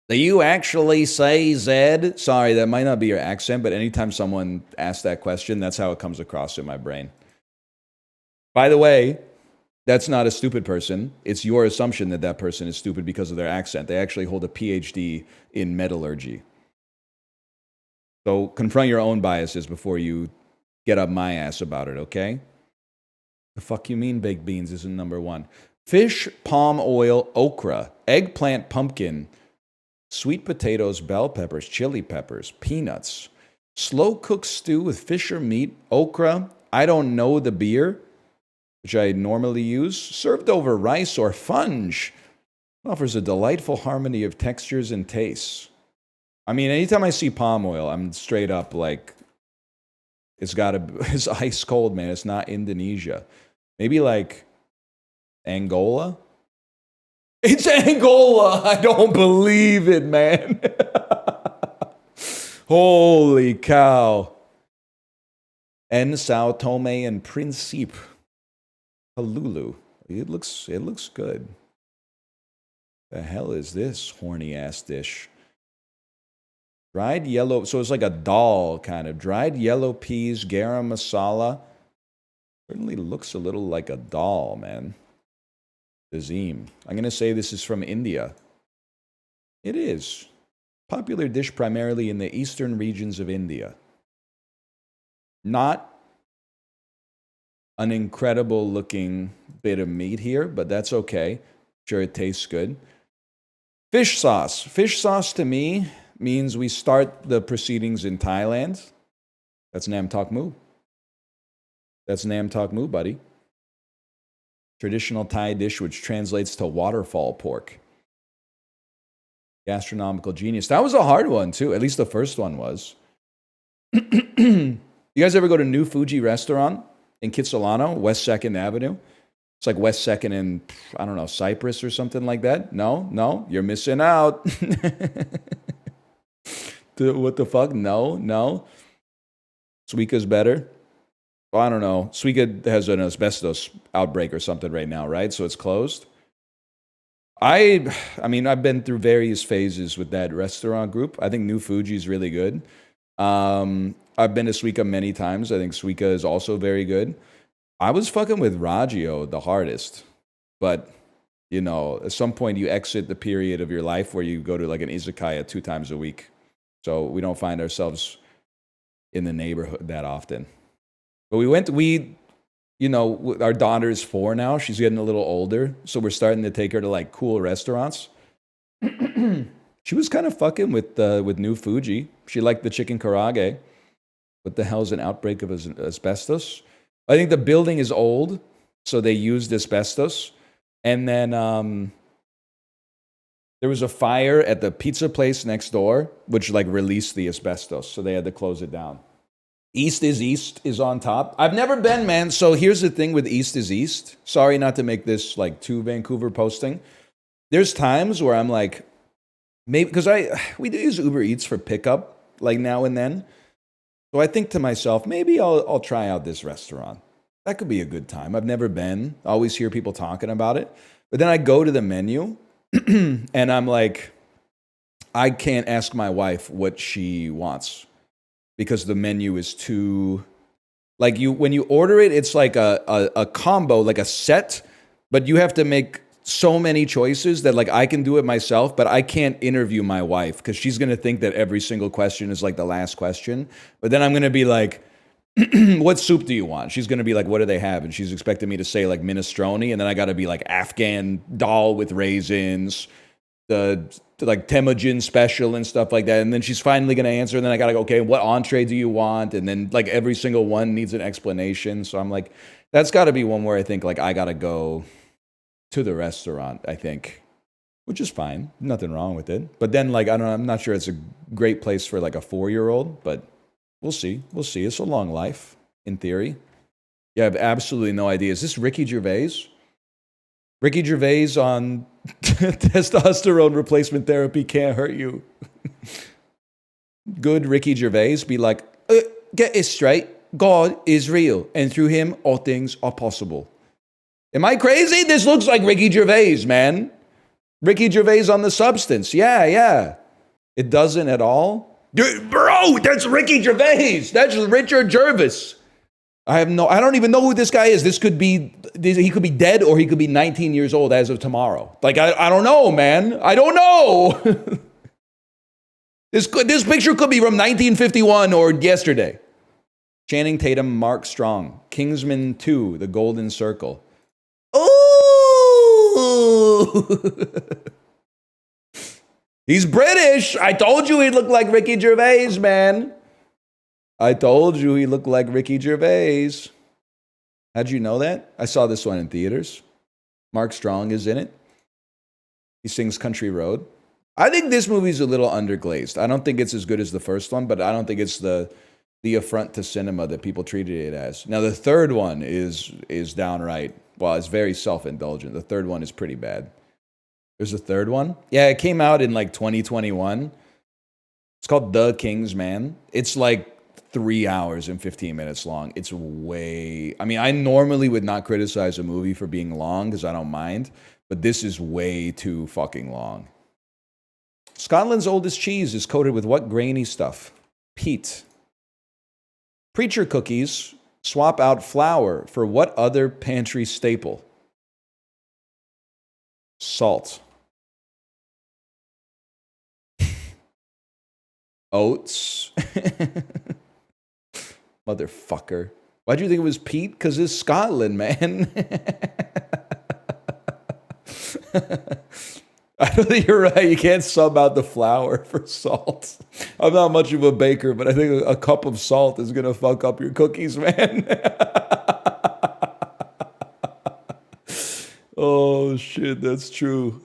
Do you actually say Z? Sorry, that might not be your accent, but anytime someone asks that question, that's how it comes across in my brain. By the way, that's not a stupid person. It's your assumption that that person is stupid because of their accent. They actually hold a PhD in metallurgy. So confront your own biases before you get up my ass about it, okay? The fuck you mean baked beans isn't number 1? Fish, palm oil, okra, eggplant, pumpkin, sweet potatoes, bell peppers, chili peppers, peanuts, slow-cooked stew with fish or meat, okra, I don't know the beer, which I normally use, served over rice or funge, offers a delightful harmony of textures and tastes. I mean, anytime I see palm oil, I'm straight up like, it's ice cold, man. It's not Indonesia. Maybe like Angola? It's Angola! I don't believe it, man. Holy cow. En Sao Tome and Principe. Halulu. It looks good. The hell is this horny ass dish? Dried yellow, so it's like a dal kind of. Dried yellow peas, garam masala. Certainly looks a little like a dal, man. Azim. I'm going to say this is from India. It is. Popular dish primarily in the eastern regions of India. Not an incredible looking bit of meat here, but that's okay. Sure, it tastes good. Fish sauce. Fish sauce to me means we start the proceedings in Thailand. That's Nam Tok Mu. That's Nam Tok Mu, buddy. Traditional Thai dish which translates to waterfall pork. Gastronomical genius. That was a hard one, too. At least the first one was. You guys ever go to New Fuji Restaurant in Kitsilano, West 2nd Avenue? It's like West 2nd and, I don't know, Cyprus or something like that? No, you're missing out. What the fuck? No. Suica's better. Well, I don't know. Suica has an asbestos outbreak or something right now, right? So it's closed. I mean, I've been through various phases with that restaurant group. I think New Fuji is really good. I've been to Suica many times. I think Suica is also very good. I was fucking with Raggio the hardest. But, you know, at some point you exit the period of your life where you go to like an izakaya 2 times a week. So we don't find ourselves in the neighborhood that often. But you know, our daughter's 4 now. She's getting a little older. So we're starting to take her to like cool restaurants. She was kind of fucking with New Fuji. She liked the chicken karage. What the hell is an outbreak of asbestos? I think the building is old, so they used asbestos. And then there was a fire at the pizza place next door, which like released the asbestos, so they had to close it down. East is on top. I've never been, man. So here's the thing with East is East. Sorry not to make this like too Vancouver posting. There's times where I'm like, maybe because we do use Uber Eats for pickup like now and then. So I think to myself, maybe I'll try out this restaurant. That could be a good time. I've never been. I always hear people talking about it. But then I go to the menu and I'm like, I can't ask my wife what she wants because the menu is too, like when you order it, it's like a combo, like a set, but you have to make so many choices that like I can do it myself, but I can't interview my wife because she's going to think that every single question is like the last question. But then I'm going to be like, what soup do you want? She's going to be like, what do they have? And she's expecting me to say like minestrone. And then I got to be like Afghan dal with raisins, the like Temujin special and stuff like that. And then she's finally going to answer. And then I got to go, okay, what entree do you want? And then like every single one needs an explanation. So I'm like, that's got to be one where I think like I got to go to the restaurant, I think, which is fine. Nothing wrong with it. But then like, I don't know, I'm not sure it's a great place for like a 4-year-old, but we'll see. We'll see. It's a long life, in theory. Yeah, I have absolutely no idea. Is this Ricky Gervais? Ricky Gervais on testosterone replacement therapy can't hurt you. Good Ricky Gervais be like, get it straight. God is real, and through him, all things are possible. Am I crazy? This looks like Ricky Gervais, man. Ricky Gervais on the substance. Yeah. It doesn't at all. Dude, bro, that's Ricky Gervais. That's Richard Gervais. I don't even know who this guy is. He could be dead or he could be 19 years old as of tomorrow. Like, I don't know, man. I don't know. This picture could be from 1951 or yesterday. Channing Tatum, Mark Strong. Kingsman 2, The Golden Circle. Oh! He's British. I told you he looked like Ricky Gervais, man. I told you he looked like Ricky Gervais. How'd you know that? I saw this one in theaters. Mark Strong is in it. He sings Country Road. I think this movie's a little underglazed. I don't think it's as good as the first one, but I don't think it's the affront to cinema that people treated it as. Now, the third one is downright, well, it's very self-indulgent. The third one is pretty bad. There's a third one? Yeah, it came out in like 2021. It's called The King's Man. It's like 3 hours and 15 minutes long. It's I normally would not criticize a movie for being long because I don't mind, but this is way too fucking long. Scotland's oldest cheese is coated with what grainy stuff? Peat. Preacher cookies swap out flour for what other pantry staple? Salt. Oats. Motherfucker. Why'd you think it was Pete? Because it's Scotland, man. I don't think you're right. You can't sub out the flour for salt. I'm not much of a baker, but I think a cup of salt is going to fuck up your cookies, man. Oh, shit, that's true.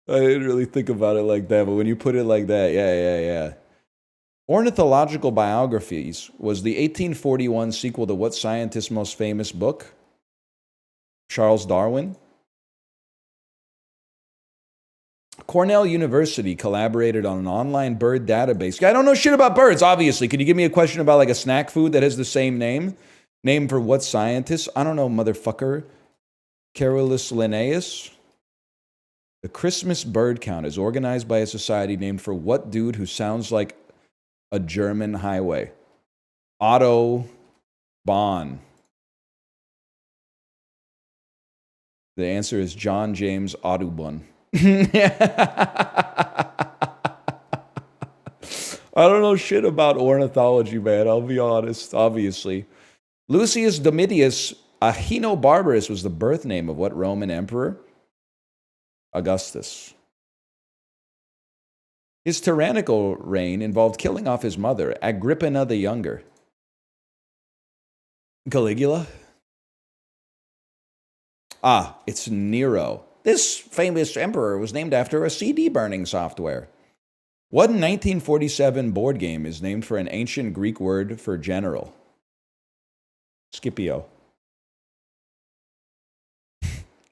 I didn't really think about it like that, but when you put it like that, yeah. Ornithological Biographies was the 1841 sequel to what scientist's most famous book? Charles Darwin. Cornell University collaborated on an online bird database. I don't know shit about birds, obviously. Could you give me a question about like a snack food that has the same name? Name for what scientist? I don't know, motherfucker. Carolus Linnaeus? The Christmas bird count is organized by a society named for what dude who sounds like a German highway? Otto Bahn. The answer is John James Audubon. I don't know shit about ornithology, man. I'll be honest, obviously. Lucius Domitius Ahinobarbarus was the birth name of what Roman emperor? Augustus. His tyrannical reign involved killing off his mother, Agrippina the Younger. Caligula? Ah, it's Nero. This famous emperor was named after a CD burning software. What 1947 board game is named for an ancient Greek word for general? Scipio.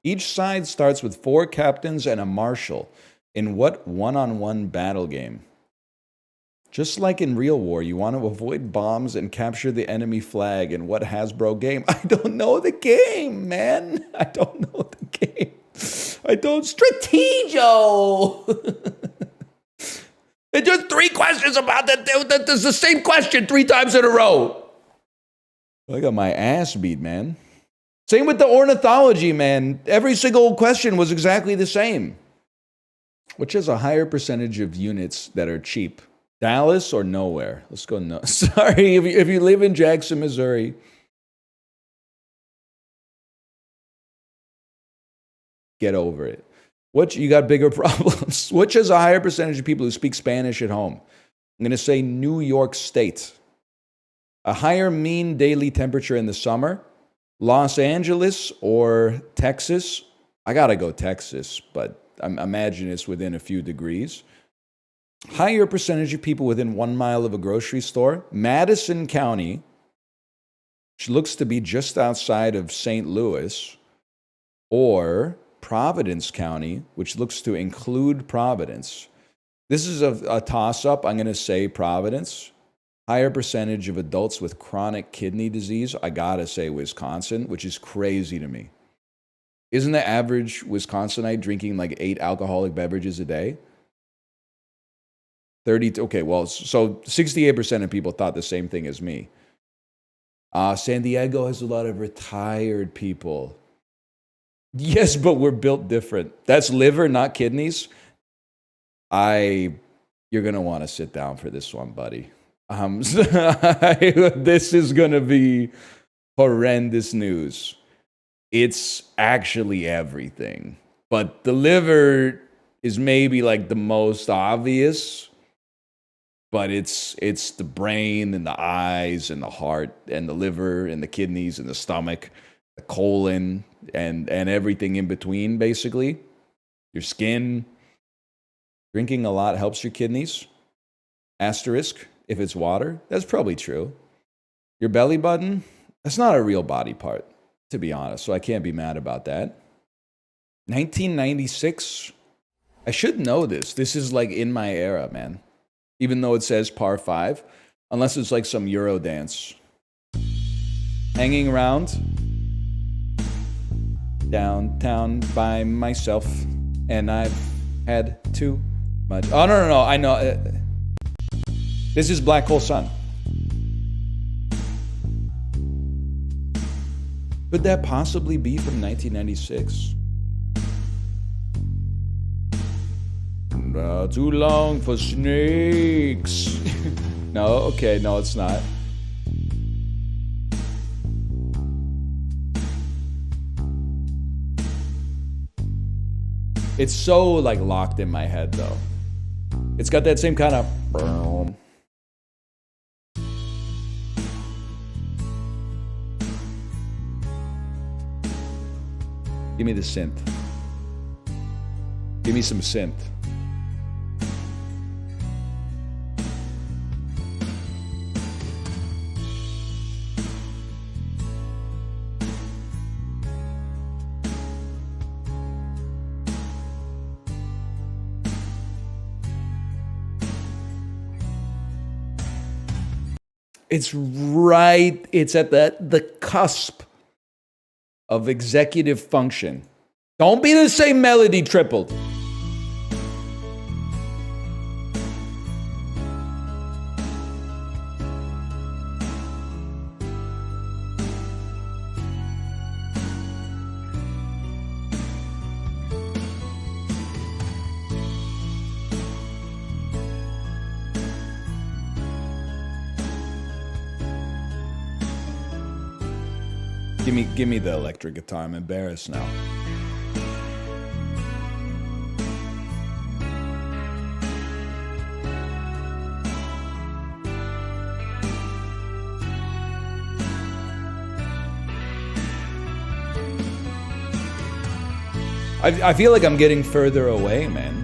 Each side starts with 4 captains and a marshal. In what one-on-one battle game? Just like in real war, you want to avoid bombs and capture the enemy flag. In what Hasbro game? I don't know the game, man. I don't know the game. I don't. Strategio! It's just 3 questions about that. That's the same question 3 times in a row. I got my ass beat, man. Same with the ornithology, man. Every single question was exactly the same. Which has a higher percentage of units that are cheap? Dallas or nowhere? Let's go no. Sorry, if you live in Jackson, Missouri. Get over it. You got bigger problems. Which has a higher percentage of people who speak Spanish at home? I'm going to say New York State. A higher mean daily temperature in the summer? Los Angeles or Texas? I got to go Texas, but I imagine it's within a few degrees. Higher percentage of people within 1 mile of a grocery store? Madison County, which looks to be just outside of St. Louis, or Providence County, which looks to include Providence. This is a toss-up. I'm going to say Providence. Higher percentage of adults with chronic kidney disease. I got to say Wisconsin, which is crazy to me. Isn't the average Wisconsinite drinking like 8 alcoholic beverages a day? 30, okay, well, so 68% of people thought the same thing as me. San Diego has a lot of retired people. Yes, but we're built different. That's liver, not kidneys. You're going to want to sit down for this one, buddy. This is going to be horrendous news. It's actually everything. But the liver is maybe like the most obvious. But it's the brain and the eyes and the heart and the liver and the kidneys and the stomach, the colon and everything in between, basically. Your skin. Drinking a lot helps your kidneys. Asterisk, if it's water. That's probably true. Your belly button, that's not a real body part, to be honest, so I can't be mad about that. 1996. I should know this. This is like in my era, man. Even though it says par 5, unless it's like some Euro dance. Hanging around downtown by myself, and I've had too much. Oh, no, I know. This is Black Hole Sun. Could that possibly be from 1996? Too long for snakes. No, okay, no, it's not. It's so like locked in my head though. It's got that same kind of. Give me the synth. Give me some synth. It's right. It's at the cusp of executive function. Don't be the same melody tripled. Give me the electric guitar. I'm embarrassed now. I feel like I'm getting further away, man.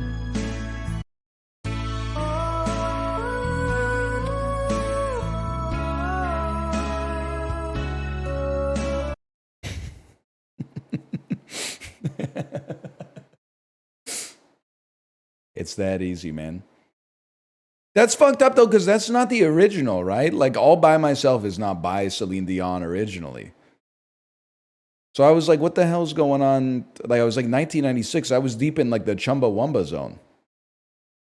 It's that easy, man. That's fucked up though, because that's not the original, right? Like All By Myself is not by Celine Dion originally. So I was like, what the hell's going on? Like I was like 1996. I was deep in like the Chumbawamba zone.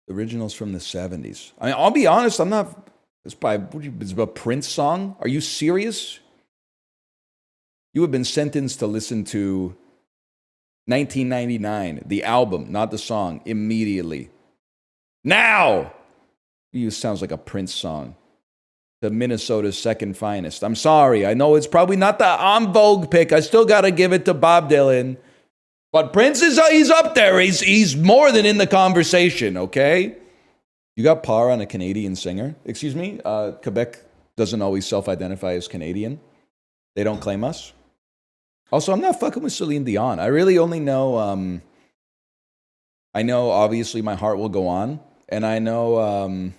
The original's from the 70s. I mean, I'll be honest, I'm not, it's a Prince song? Are you serious? You have been sentenced to listen to 1999, the album, not the song, immediately. Now! You sounds like a Prince song. The Minnesota's second finest. I'm sorry. I know it's probably not the en vogue pick. I still got to give it to Bob Dylan. But Prince he's up there. He's more than in the conversation, okay? You got par on a Canadian singer. Excuse me? Quebec doesn't always self-identify as Canadian. They don't claim us. Also, I'm not fucking with Celine Dion. I really only know, I know obviously My Heart Will Go On. And I know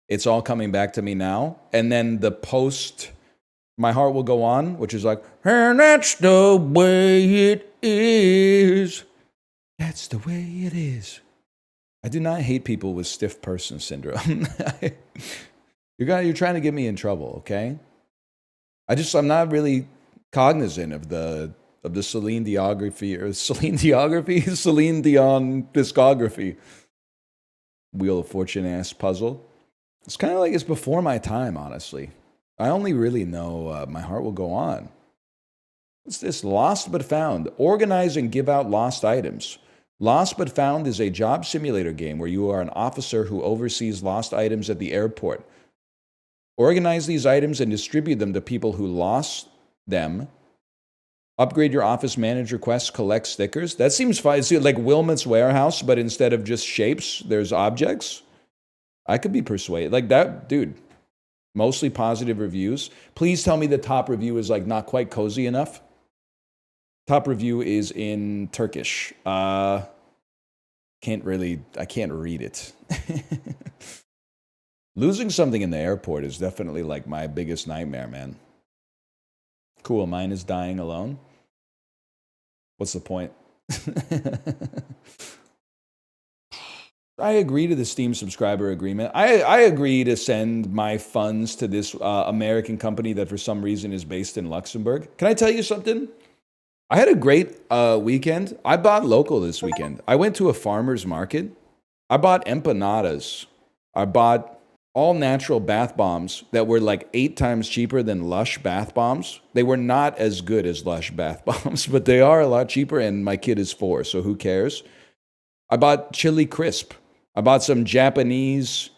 It's All Coming Back to Me Now. And then the post My Heart Will Go On, which is like, and that's the way it is. That's the way it is. I do not hate people with stiff person syndrome. You're trying to get me in trouble, okay? I'm not really cognizant of the Celine Diography or Celine Dion discography. Wheel of Fortune ass puzzle. It's kind of like it's before my time, honestly. I only really know My Heart Will Go On. What's this? Lost But Found. Organize and give out lost items. Lost But Found is a job simulator game where you are an officer who oversees lost items at the airport. Organize these items and distribute them to people who lost them. Upgrade your office manager quests, collect stickers. That seems fine. It's like Wilmot's Warehouse, but instead of just shapes, there's objects. I could be persuaded. Like that, dude. Mostly positive reviews. Please tell me the top review is like not quite cozy enough. Top review is in Turkish. I can't read it. Losing something in the airport is definitely like my biggest nightmare, man. Cool, mine is dying alone. What's the point? I agree to the Steam subscriber agreement. I agree to send my funds to this American company that for some reason is based in Luxembourg. Can I tell you something? I had a great weekend. I bought local this weekend. I went to a farmer's market. I bought empanadas. I bought all natural bath bombs that were like 8 times cheaper than Lush bath bombs. They were not as good as Lush bath bombs, but they are a lot cheaper, and my kid is 4, so who cares? I bought chili crisp. I bought some Japanese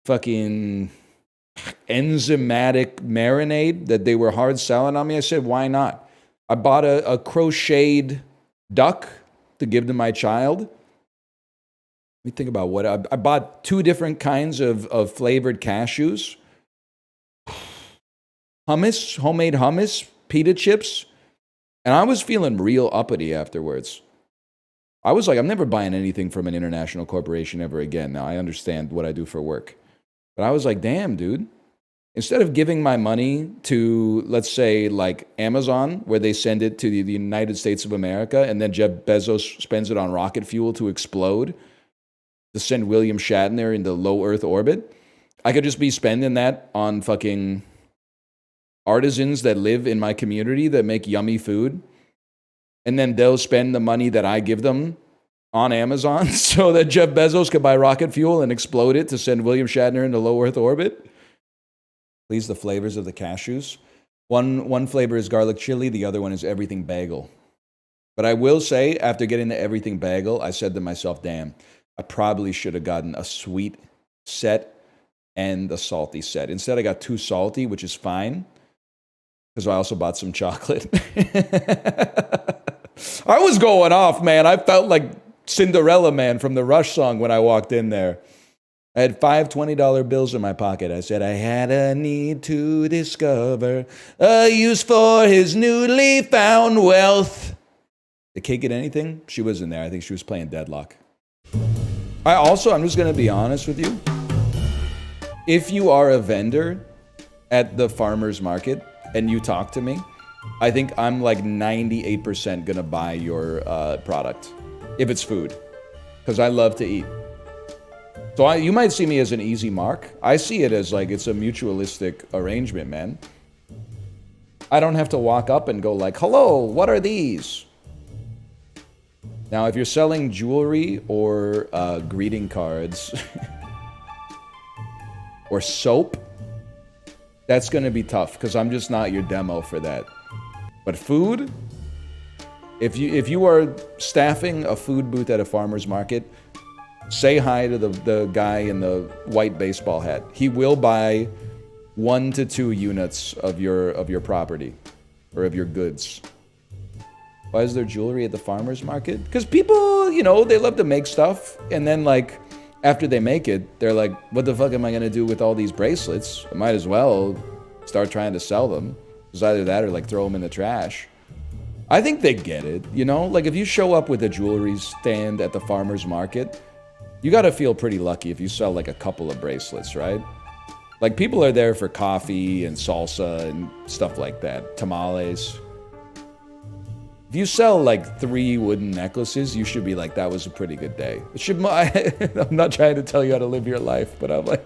fucking enzymatic marinade that they were hard selling on me. I said, why not? I bought a crocheted duck to give to my child. Let me think about what I bought 2 different kinds of flavored cashews. Hummus, homemade hummus, pita chips. And I was feeling real uppity afterwards. I was like, I'm never buying anything from an international corporation ever again. Now, I understand what I do for work. But I was like, damn, dude. Instead of giving my money to, let's say, like Amazon, where they send it to the United States of America, and then Jeff Bezos spends it on rocket fuel to explode, to send William Shatner into low Earth orbit, I could just be spending that on fucking artisans that live in my community that make yummy food, and then they'll spend the money that I give them on Amazon so that Jeff Bezos could buy rocket fuel and explode it to send William Shatner into low Earth orbit. Please, the flavors of the cashews. One flavor is garlic chili, the other one is everything bagel. But I will say, after getting the everything bagel, I said to myself, damn, I probably should have gotten a sweet set and a salty set. Instead, I got 2 salty, which is fine, because I also bought some chocolate. I was going off, man. I felt like Cinderella Man from the Rush song when I walked in there. I had 5 $20 bills in my pocket. I said, I had a need to discover a use for his newly found wealth. The kid get anything? She wasn't there. I think she was playing Deadlock. I'm just going to be honest with you. If you are a vendor at the farmer's market and you talk to me, I think I'm like 98% going to buy your product. If it's food. Because I love to eat. So you might see me as an easy mark. I see it as like it's a mutualistic arrangement, man. I don't have to walk up and go like, hello, what are these? Now, if you're selling jewelry or greeting cards or soap, that's going to be tough because I'm just not your demo for that. But food, if you are staffing a food booth at a farmer's market, say hi to the guy in the white baseball hat. He will buy 1 to 2 units of your property or of your goods. Why is there jewelry at the farmer's market? Because people, they love to make stuff. And then, like, after they make it, they're like, what the fuck am I going to do with all these bracelets? I might as well start trying to sell them. It's either that or, like, throw them in the trash. I think they get it, Like, if you show up with a jewelry stand at the farmer's market, you got to feel pretty lucky if you sell, like, a couple of bracelets, right? Like, people are there for coffee and salsa and stuff like that. Tamales. If you sell like 3 wooden necklaces, you should be like, that was a pretty good day. I'm not trying to tell you how to live your life, but I'm like,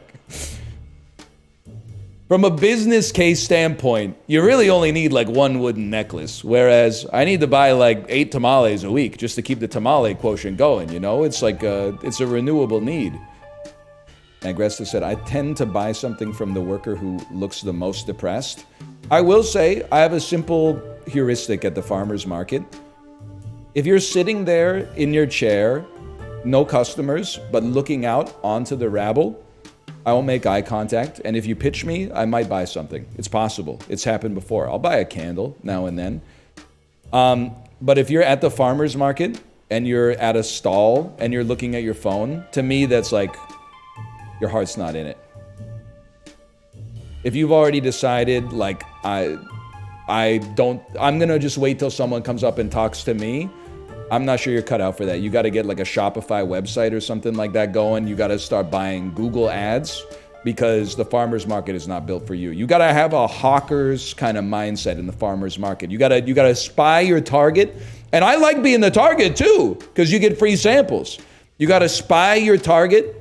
from a business case standpoint, you really only need like 1 wooden necklace. Whereas I need to buy like 8 tamales a week just to keep the tamale quotient going, It's like it's a renewable need. Agresta said, I tend to buy something from the worker who looks the most depressed. I will say, I have a simple heuristic at the farmer's market. If you're sitting there in your chair, no customers, but looking out onto the rabble, I will make eye contact. And if you pitch me, I might buy something. It's possible. It's happened before. I'll buy a candle now and then. But if you're at the farmer's market and you're at a stall and you're looking at your phone, to me, that's like, your heart's not in it. If you've already decided, like, I'm gonna just wait till someone comes up and talks to me, I'm not sure you're cut out for that. You gotta get like a Shopify website or something like that going. You gotta start buying Google ads because the farmer's market is not built for you. You gotta have a hawker's kind of mindset in the farmer's market. You gotta spy your target. And I like being the target too, because you get free samples. You gotta spy your target.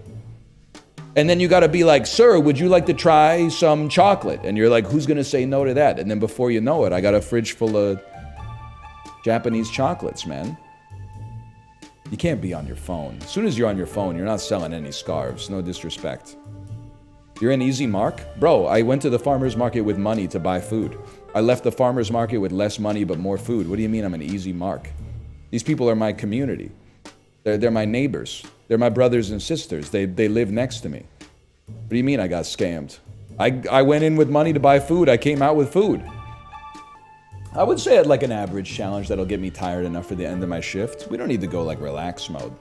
And then you got to be like, sir, would you like to try some chocolate? And you're like, who's going to say no to that? And then before you know it, I got a fridge full of Japanese chocolates, man. You can't be on your phone. As soon as you're on your phone, you're not selling any scarves. No disrespect. You're an easy mark? Bro, I went to the farmer's market with money to buy food. I left the farmer's market with less money but more food. What do you mean I'm an easy mark? These people are my community. They're my neighbors. They're my brothers and sisters. They live next to me. What do you mean I got scammed? I went in with money to buy food. I came out with food. I would say I'd like an average challenge that'll get me tired enough for the end of my shift. We don't need to go like relax mode.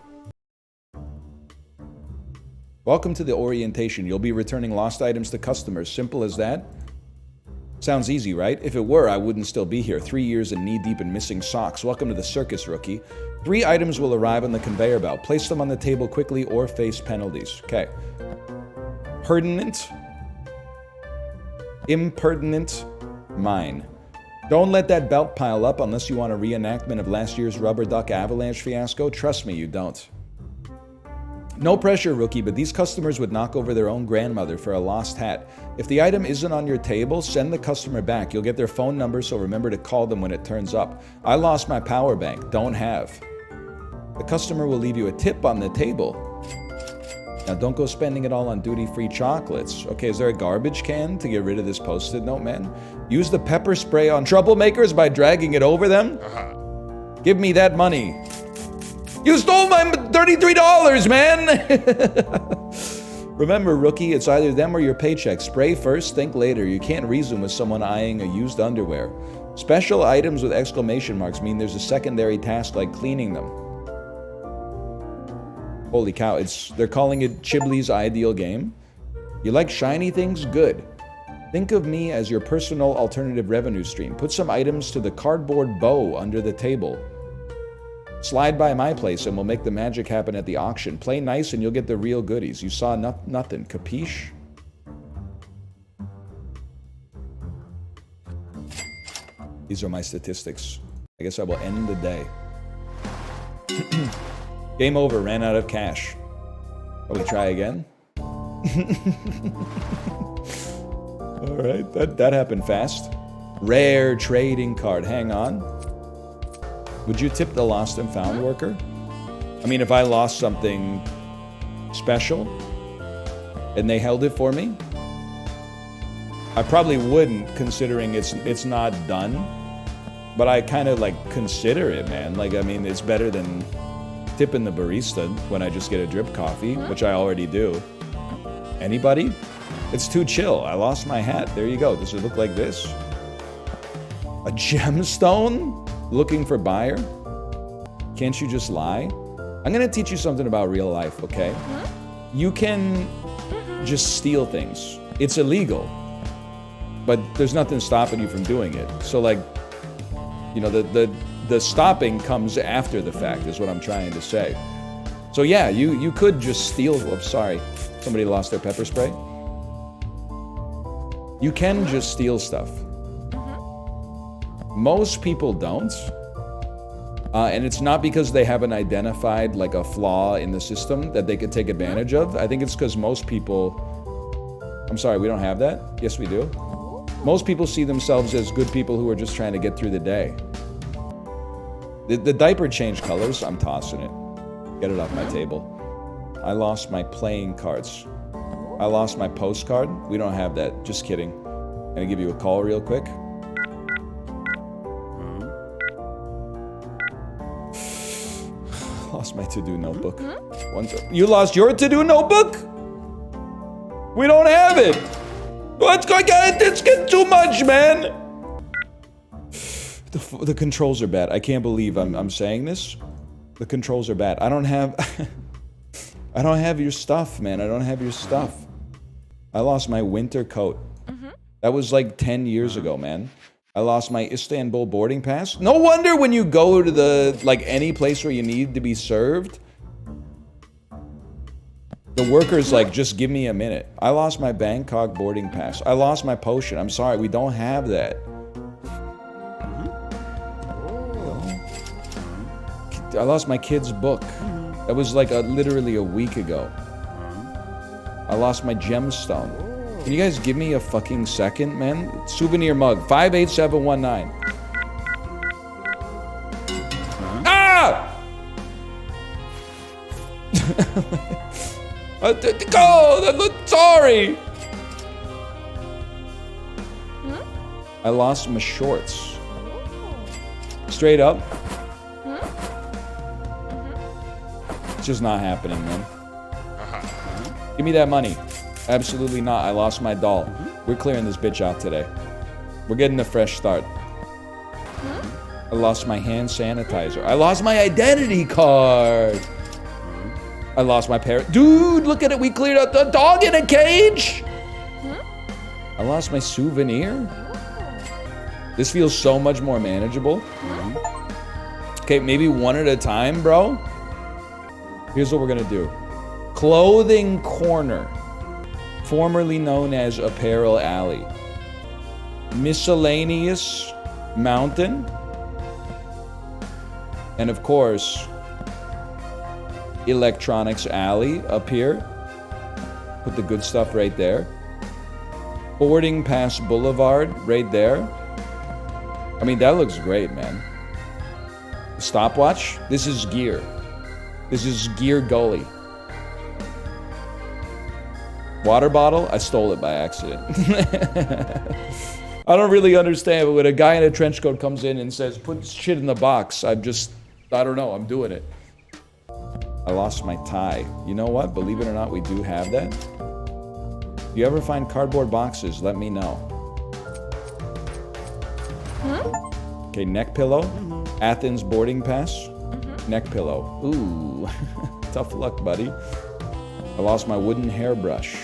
Welcome to the orientation. You'll be returning lost items to customers. Simple as that. Sounds easy, right? If it were, I wouldn't still be here. 3 years and knee-deep in missing socks. Welcome to the circus, rookie. 3 items will arrive on the conveyor belt. Place them on the table quickly or face penalties. Okay. Pertinent. Impertinent. Mine. Don't let that belt pile up unless you want a reenactment of last year's rubber duck avalanche fiasco. Trust me, you don't. No pressure, rookie, but these customers would knock over their own grandmother for a lost hat. If the item isn't on your table, send the customer back. You'll get their phone number, so remember to call them when it turns up. I lost my power bank. Don't have. The customer will leave you a tip on the table. Now, don't go spending it all on duty-free chocolates. Okay, is there a garbage can to get rid of this Post-it note, man? Use the pepper spray on troublemakers by dragging it over them? Give me that money. You stole my $33, man! Remember, rookie, it's either them or your paycheck. Spray first, think later. You can't reason with someone eyeing a used underwear. Special items with exclamation marks mean there's a secondary task like cleaning them. Holy cow, they're calling it Chibley's ideal game. You like shiny things? Good. Think of me as your personal alternative revenue stream. Put some items to the cardboard bow under the table. Slide by my place and we'll make the magic happen at the auction. Play nice and you'll get the real goodies. You saw nothing. Capiche? These are my statistics. I guess I will end the day. Game over. Ran out of cash. Shall we try again? Alright, that happened fast. Rare trading card. Hang on. Would you tip the lost and found worker? I mean, if I lost something special and they held it for me, I probably wouldn't, considering it's not done. But I kind of like consider it, man. Like, I mean, it's better than tipping the barista when I just get a drip coffee, which I already do. Anybody? It's too chill. I lost my hat. There you go. Does it look like this? A gemstone? Looking for buyer? Can't you just lie? I'm gonna teach you something about real life, okay? You can just steal things. It's illegal. But there's nothing stopping you from doing it. So like, you know, the stopping comes after the fact is what I'm trying to say. So yeah, you could just steal. Oops, sorry. Somebody lost their pepper spray. You can just steal stuff. Most people don't. And it's not because they haven't identified like a flaw in the system that they could take advantage of. I think it's because most people... I'm sorry, we don't have that? Yes, we do. Most people see themselves as good people who are just trying to get through the day. The diaper changed colors. I'm tossing it. Get it off my table. I lost my playing cards. I lost my postcard. We don't have that. Just kidding. Gonna give you a call real quick. Lost my to-do notebook. You lost your to-do notebook? We don't have it. Let's go get it. It's getting too much, man. The controls are bad. I can't believe I'm saying this. The controls are bad. I don't have I don't have your stuff, man. I don't have your stuff. I lost my winter coat. That was like 10 years ago, man. I lost my Istanbul boarding pass. No wonder when you go to the, like, any place where you need to be served, the worker's like, just give me a minute. I lost my Bangkok boarding pass. I lost my potion. I'm sorry, we don't have that. I lost my kid's book. That was like literally a week ago. I lost my gemstone. Can you guys give me a fucking second, man? Souvenir mug, 58719. Ah! Go! Sorry! I lost my shorts. Straight up. It's just not happening, man. Give me that money. Absolutely not. I lost my doll. We're clearing this bitch out today. We're getting a fresh start. I lost my hand sanitizer. I lost my identity card. I lost my parrot. Dude, look at it. We cleared out the dog in a cage. I lost my souvenir. This feels so much more manageable. Okay, maybe one at a time, bro. Here's what we're gonna do. Clothing corner. Formerly known as Apparel Alley. Miscellaneous Mountain. And of course, Electronics Alley up here. Put the good stuff right there. Boarding Pass Boulevard right there. I mean, that looks great, man. Stopwatch. This is gear. This is Gear Gully. Water bottle. I stole it by accident. I don't really understand, but when a guy in a trench coat comes in and says, put shit in the box, I don't know, I'm doing it. I lost my tie. You know what? Believe it or not, we do have that. If you ever find cardboard boxes, let me know. Okay, neck pillow. Athens boarding pass. Neck pillow. Ooh, tough luck, buddy. I lost my wooden hairbrush.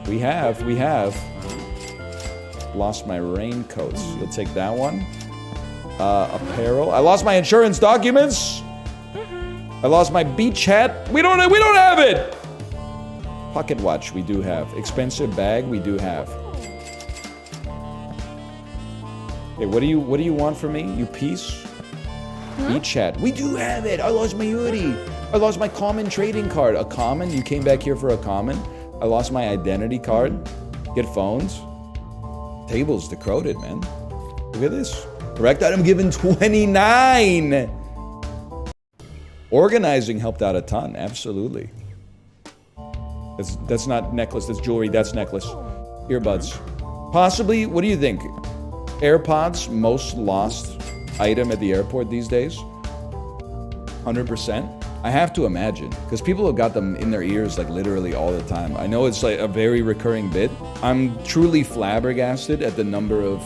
We have. Lost my raincoats. You'll take that one. Apparel. I lost my insurance documents. I lost my beach hat. We don't have it. Pocket watch. We do have. Expensive bag. We do have. Okay, what do you want from me? You piece. Beach hat. We do have it. I lost my hoodie. I lost my common trading card. A common? You came back here for a common? I lost my identity card. Get phones. Table's decroded, man. Look at this. Correct item given 29. Organizing helped out a ton. Absolutely. That's not necklace. That's jewelry. That's necklace. Earbuds. Possibly. What do you think? AirPods, most lost item at the airport these days? 100%. I have to imagine, because people have got them in their ears like literally all the time. I know it's like a very recurring bit. I'm truly flabbergasted at the number of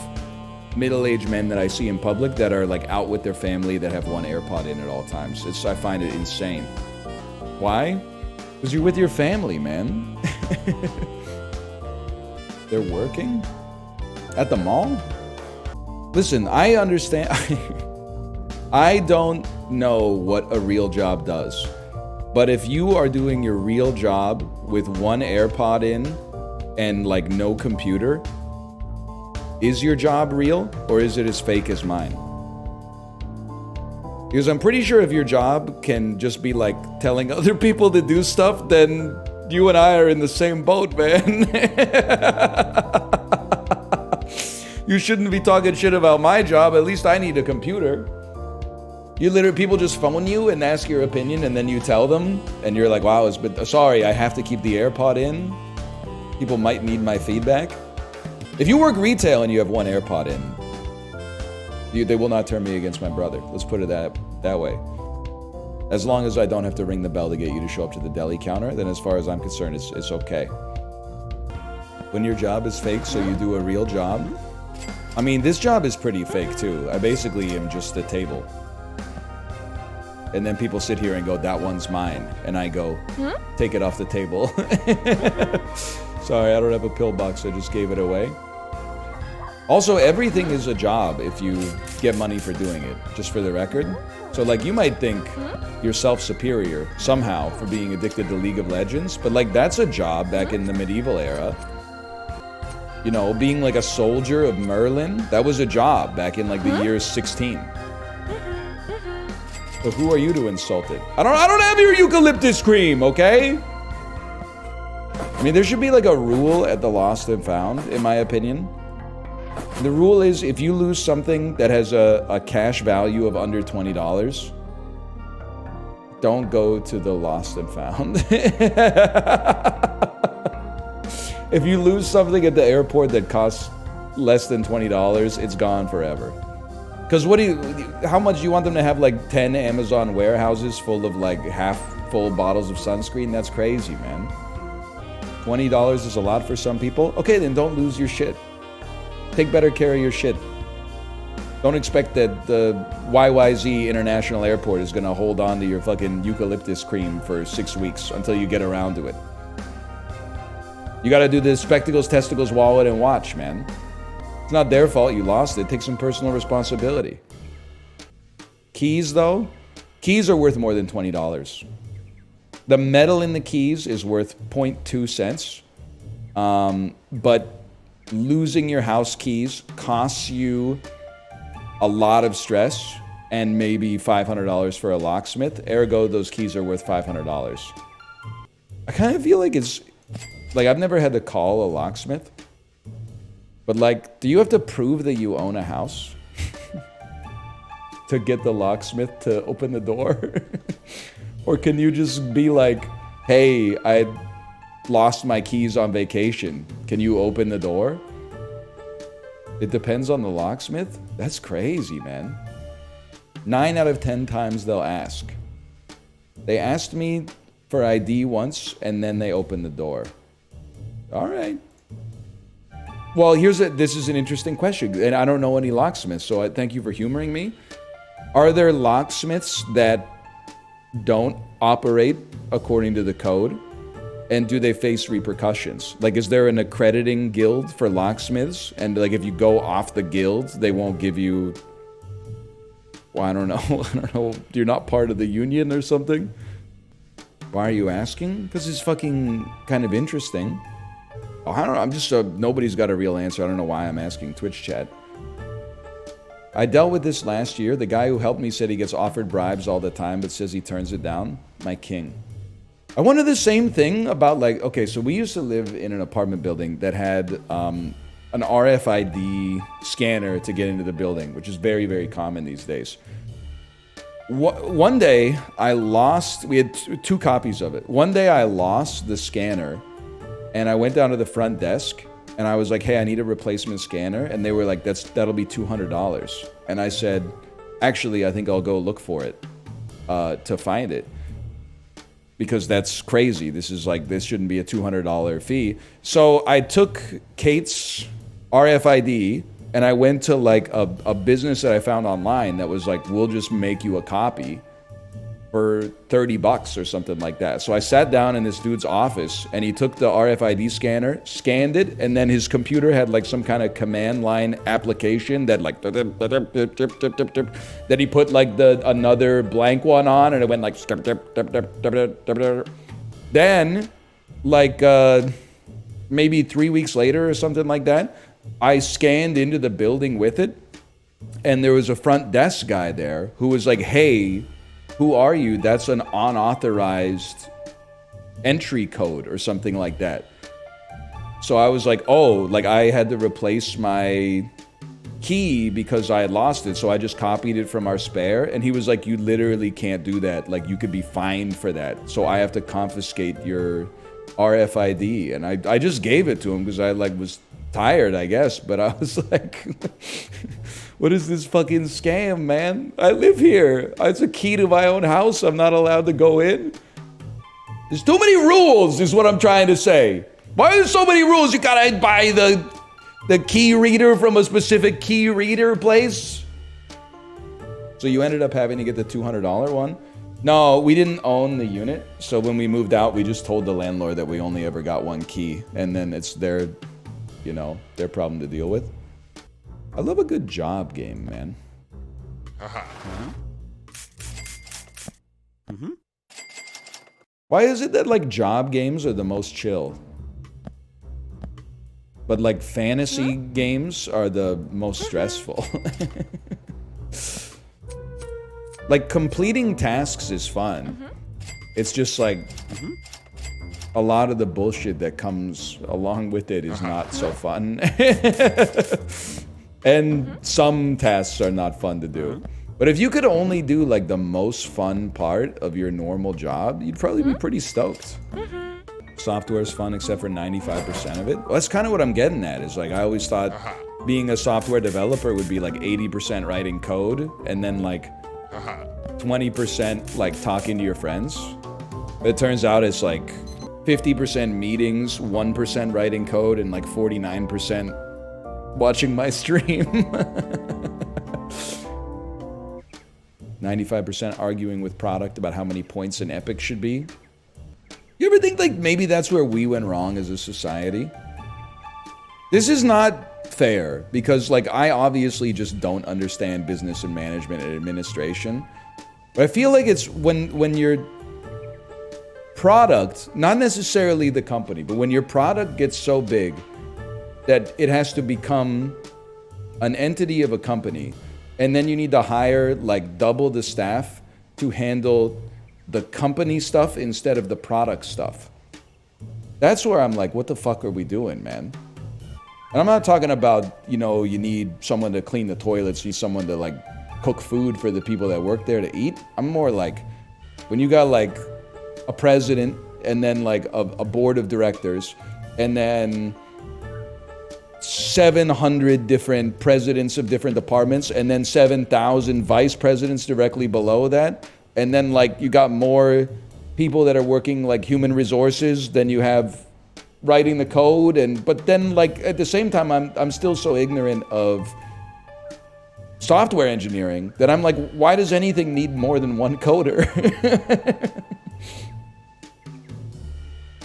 middle-aged men that I see in public that are like out with their family that have one AirPod in at all times. I find it insane. Why? Because you're with your family, man. They're working? At the mall? Listen, I understand. I don't know what a real job does. But if you are doing your real job with one AirPod in and like no computer, is your job real or is it as fake as mine? Because I'm pretty sure if your job can just be like telling other people to do stuff, then you and I are in the same boat, man. You shouldn't be talking shit about my job. At least I need a computer. You literally, people just phone you and ask your opinion and then you tell them and you're like, wow, sorry, I have to keep the AirPod in. People might need my feedback. If you work retail and you have one AirPod in, they will not turn me against my brother. Let's put it that way. As long as I don't have to ring the bell to get you to show up to the deli counter, then as far as I'm concerned, it's okay. When your job is fake, so you do a real job. I mean, this job is pretty fake too. I basically am just a table. And then people sit here and go, that one's mine. And I go, take it off the table. Sorry, I don't have a pill box. I just gave it away. Also, everything is a job if you get money for doing it, just for the record. So, like, you might think you're self-superior somehow for being addicted to League of Legends, but, like, that's a job back in the medieval era. You know, being, like, a soldier of Merlin, that was a job back in, like, the year 16. So who are you to insult it? I don't have your eucalyptus cream, okay? I mean, there should be, like, a rule at the Lost and Found, in my opinion. The rule is, if you lose something that has a cash value of under $20, don't go to the Lost and Found. If you lose something at the airport that costs less than $20, it's gone forever. Because how much do you want them to have, like, 10 Amazon warehouses full of, like, half-full bottles of sunscreen? That's crazy, man. $20 is a lot for some people. Okay, then don't lose your shit. Take better care of your shit. Don't expect that the YYZ International Airport is gonna hold on to your fucking eucalyptus cream for 6 weeks until you get around to it. You gotta do the spectacles, testicles, wallet, and watch, man. It's not their fault you lost it. Take some personal responsibility. Keys, though? Keys are worth more than $20. The metal in the keys is worth 0.2 cents. But losing your house keys costs you a lot of stress and maybe $500 for a locksmith. Ergo, those keys are worth $500. I kind of feel like it's... Like, I've never had to call a locksmith. But, like, do you have to prove that you own a house? To get the locksmith to open the door? Or can you just be like, hey, I lost my keys on vacation. Can you open the door? It depends on the locksmith? That's crazy, man. 9 out of 10 times they'll ask. They asked me for ID once, and then they opened the door. All right. Well, this is an interesting question, and I don't know any locksmiths, so thank you for humoring me. Are there locksmiths that don't operate according to the code? And do they face repercussions? Like, is there an accrediting guild for locksmiths? And, like, if you go off the guild, they won't give you... Well, I don't know. I don't know. You're not part of the union or something? Why are you asking? Because it's fucking kind of interesting. Oh, I don't know. I'm just... nobody's got a real answer. I don't know why I'm asking Twitch chat. I dealt with this last year. The guy who helped me said he gets offered bribes all the time, but says he turns it down. My king. I wonder the same thing about, like, okay, so we used to live in an apartment building that had an RFID scanner to get into the building, which is very, very common these days. One day, I lost, we had two copies of it. One day, I lost the scanner, and I went down to the front desk, and I was like, hey, I need a replacement scanner. And they were like, that'll be $200. And I said, actually, I think I'll go look for it to find it. Because that's crazy. This shouldn't be a $200 fee. So I took Kate's RFID and I went to like a business that I found online that was like, we'll just make you a copy for $30 or something like that. So I sat down in this dude's office and he took the RFID scanner, scanned it, and then his computer had like some kind of command line application that like that he put like another blank one on, and it went like then like maybe 3 weeks later or something like that, I scanned into the building with it, and there was a front desk guy there who was like, hey, who are you? That's an unauthorized entry code or something like that. So I was like, oh, like I had to replace my key because I had lost it. So I just copied it from our spare. And he was like, you literally can't do that. Like you could be fined for that. So I have to confiscate your RFID. And I just gave it to him because I like was tired, I guess. But I was like... What is this fucking scam, man? I live here. It's a key to my own house. I'm not allowed to go in. There's too many rules, is what I'm trying to say. Why are there so many rules? You gotta buy the key reader from a specific key reader place. So you ended up having to get the $200 one? No, we didn't own the unit. So when we moved out, we just told the landlord that we only ever got one key. And then it's their problem to deal with. I love a good job game, man. Why is it that, like, job games are the most chill? But, like, fantasy games are the most stressful. Like, completing tasks is fun. It's just, like, a lot of the bullshit that comes along with it is not so fun. And some tasks are not fun to do. But if you could only do like the most fun part of your normal job, you'd probably be pretty stoked. Software is fun except for 95% of it. Well, that's kind of what I'm getting at, is like I always thought being a software developer would be like 80% writing code and then like 20% like talking to your friends. But it turns out it's like 50% meetings, 1% writing code, and like 49% watching my stream. 95% arguing with product about how many points an epic should be. You ever think like maybe that's where we went wrong as a society? This is not fair because like I obviously just don't understand business and management and administration. But I feel like it's when your product, not necessarily the company, but when your product gets so big that it has to become an entity of a company, And then you need to hire like double the staff to handle the company stuff instead of the product stuff. That's where I'm like, what the fuck are we doing, man? And I'm not talking about, you know, you need someone to clean the toilets, you need someone to like cook food for the people that work there to eat. I'm more like, when you got like a president and then like a board of directors and then 700 different presidents of different departments and then 7,000 vice presidents directly below that. And then like you got more people that are working like human resources than you have writing the code. And but then like at the same time, I'm still so ignorant of software engineering that I'm like, why does anything need more than one coder?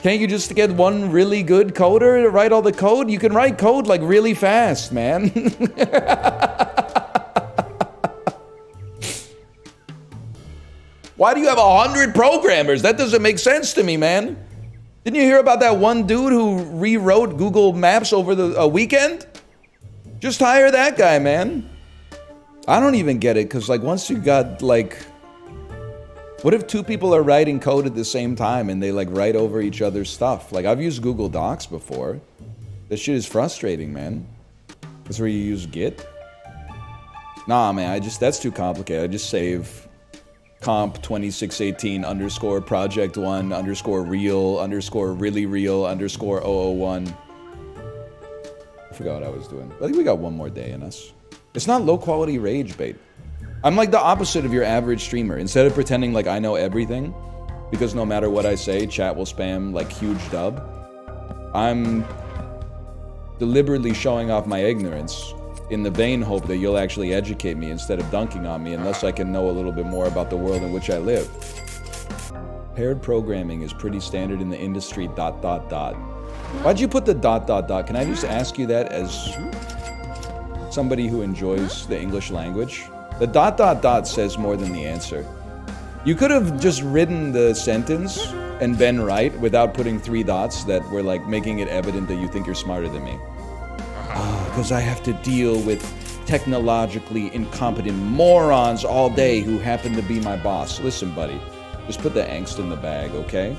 Can't you just get one really good coder to write all the code? You can write code like really fast, man. Why do you have 100 programmers? That doesn't make sense to me, man. Didn't you hear about that one dude who rewrote Google Maps over a weekend? Just hire that guy, man. I don't even get it, because like once you got like, what if two people are writing code at the same time and they like write over each other's stuff? Like I've used Google Docs before. That shit is frustrating, man. That's where you use Git. Nah, man, that's too complicated. I just save comp 2618 underscore project 1 underscore real underscore really real underscore 001. I forgot what I was doing. I think we got one more day in us. It's not low quality rage bait. I'm like the opposite of your average streamer. Instead of pretending like I know everything, because no matter what I say, chat will spam like huge dub, I'm deliberately showing off my ignorance in the vain hope that you'll actually educate me instead of dunking on me, unless I can know a little bit more about the world in which I live. Paired programming is pretty standard in the industry, ... Why'd you put the ... Can I just ask you that as somebody who enjoys the English language? The ... says more than the answer. You could have just written the sentence and been right without putting 3 dots that were like making it evident that you think you're smarter than me. Because I have to deal with technologically incompetent morons all day who happen to be my boss. Listen, buddy, just put the angst in the bag, okay?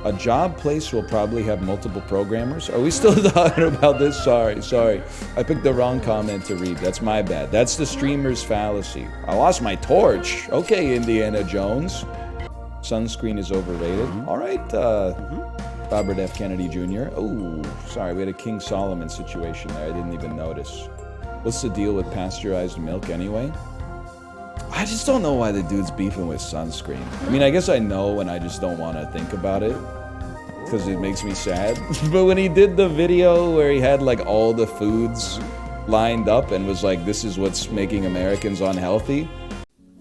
A job place will probably have multiple programmers. Are we still talking about this? Sorry. I picked the wrong comment to read. That's my bad. That's the streamer's fallacy. I lost my torch. Okay, Indiana Jones. Sunscreen is overrated. All right, Robert F. Kennedy Jr. Oh, sorry, we had a King Solomon situation there. I didn't even notice. What's the deal with pasteurized milk anyway? I just don't know why the dude's beefing with sunscreen. I mean, I guess I know and I just don't want to think about it because it makes me sad. But when he did the video where he had like all the foods lined up and was like, this is what's making Americans unhealthy.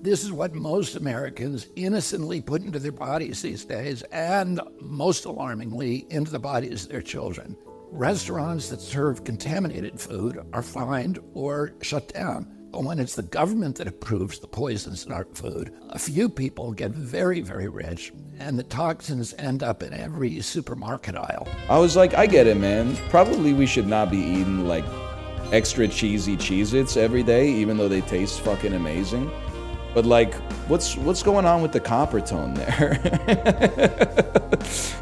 This is what most Americans innocently put into their bodies these days, and most alarmingly, into the bodies of their children. Restaurants that serve contaminated food are fined or shut down. But when it's the government that approves the poisons in our food, a few people get very, very rich, and the toxins end up in every supermarket aisle. I was like, I get it, man. Probably we should not be eating like extra cheesy Cheez-Its every day, even though they taste fucking amazing. But like, what's going on with the copper tone there?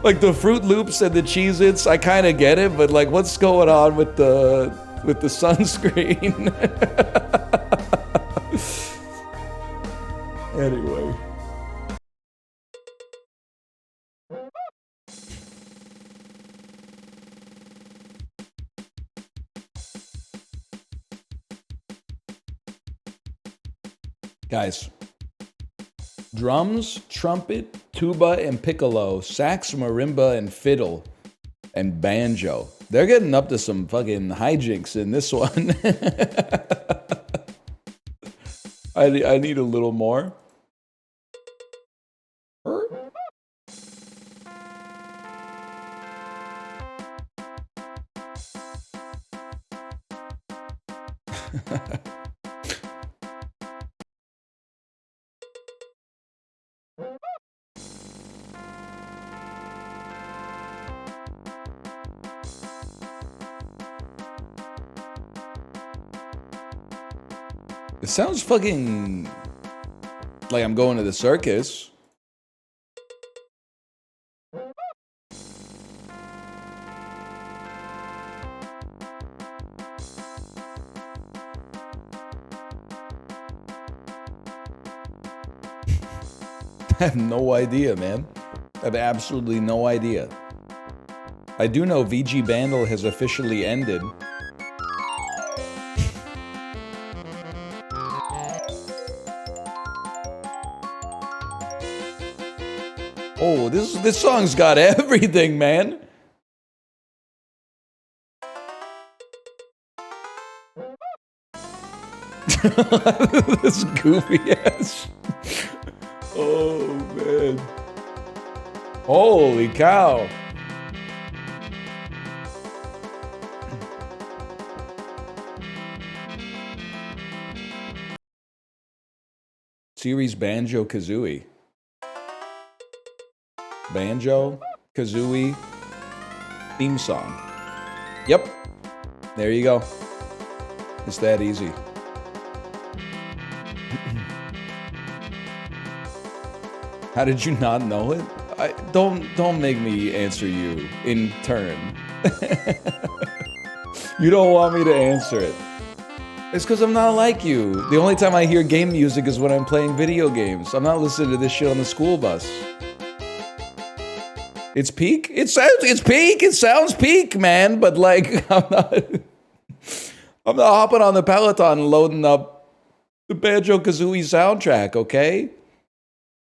Like the Fruit Loops and the Cheez-Its, I kind of get it, but like, what's going on with the sunscreen? Anyway. Guys, drums, trumpet, tuba, and piccolo, sax, marimba, and fiddle, and banjo. They're getting up to some fucking hijinks in this one. I need a little more. It sounds fucking like I'm going to the circus. I have no idea, man. I have absolutely no idea. I do know VGBandle has officially ended. Oh, this song's got everything, man. This goofy ass. Oh man. Holy cow. Series Banjo-Kazooie. Banjo-Kazooie theme song. Yep. There you go. It's that easy. How did you not know it? Don't make me answer you in turn. You don't want me to answer it. It's because I'm not like you. The only time I hear game music is when I'm playing video games. I'm not listening to this shit on the school bus. It's peak? It's peak! It sounds peak, man! But like, I'm not hopping on the Peloton and loading up the Banjo-Kazooie soundtrack, okay?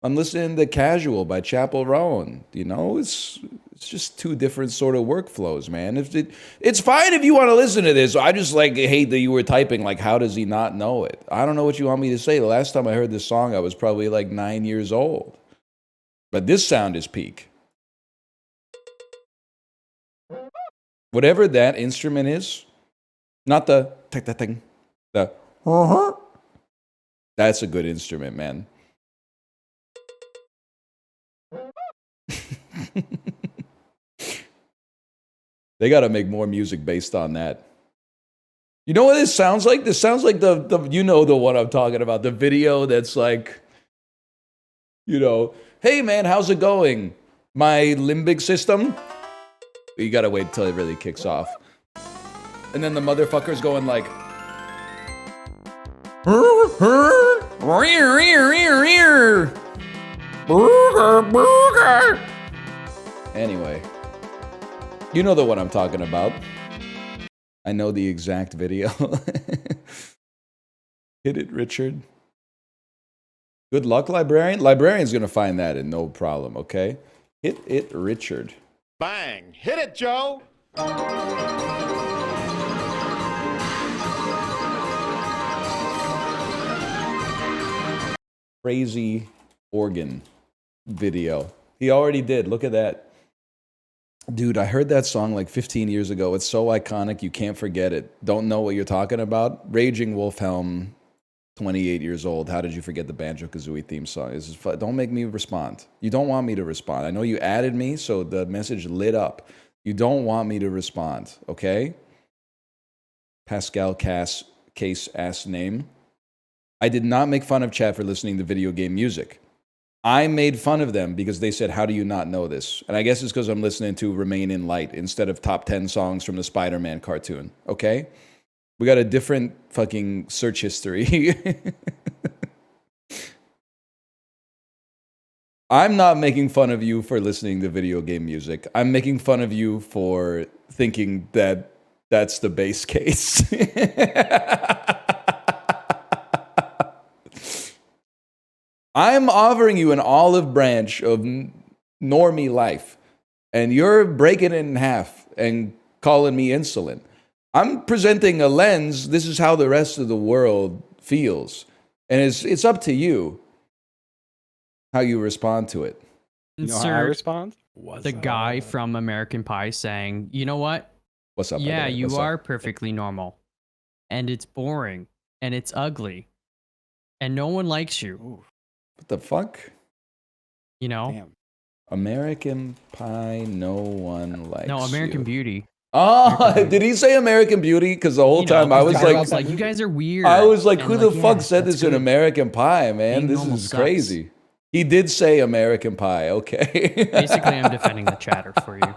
I'm listening to Casual by Chappell Roan. You know, it's just two different sort of workflows, man. It's fine if you want to listen to this. I just like hate that you were typing like, how does he not know it? I don't know what you want me to say. The last time I heard this song, I was probably like 9 years old. But this sound is peak. Whatever that instrument is, not the thing, the that's a good instrument, man. They gotta make more music based on that. You know what this sounds like? This sounds like the you know the one I'm talking about. The video that's like, you know, hey man, how's it going? My limbic system? You gotta wait till it really kicks off. And then the motherfucker's going like, anyway, you know the one I'm talking about. I know the exact video. Hit it, Richard. Good luck, librarian. Librarian's gonna find that in no problem, okay? Hit it, Richard. Bang! Hit it, Joe! Crazy organ video. He already did. Look at that. Dude, I heard that song like 15 years ago. It's so iconic, you can't forget it. Don't know what you're talking about? Raging Wolfhelm, 28 years old. How did you forget the Banjo-Kazooie theme song? This is fun. Don't make me respond. You don't want me to respond. I know you added me, so the message lit up. You don't want me to respond, okay? Pascal Case ass name. I did not make fun of chat for listening to video game music. I made fun of them because they said, how do you not know this? And I guess it's because I'm listening to Remain in Light instead of top 10 songs from the Spider-Man cartoon, okay? We got a different fucking search history. I'm not making fun of you for listening to video game music. I'm making fun of you for thinking that that's the base case. I'm offering you an olive branch of normie life, and you're breaking it in half and calling me insolent. I'm presenting a lens. This is how the rest of the world feels. And it's up to you how you respond to it. You know how I respond? The guy from American Pie saying, you know what? What's up? Yeah, you What's are up? perfectly normal. And it's boring. And it's ugly. And no one likes you. Ooh, What the fuck? You know? damn. American Pie, no one likes No, American you. Beauty. Oh, did he say American Beauty? Because the whole time I was like, you guys are weird. I was like, And who the fuck said this in American Pie, man? Being This normal is sucks. crazy. He did say American Pie. Okay. Basically, I'm defending the chatter for you,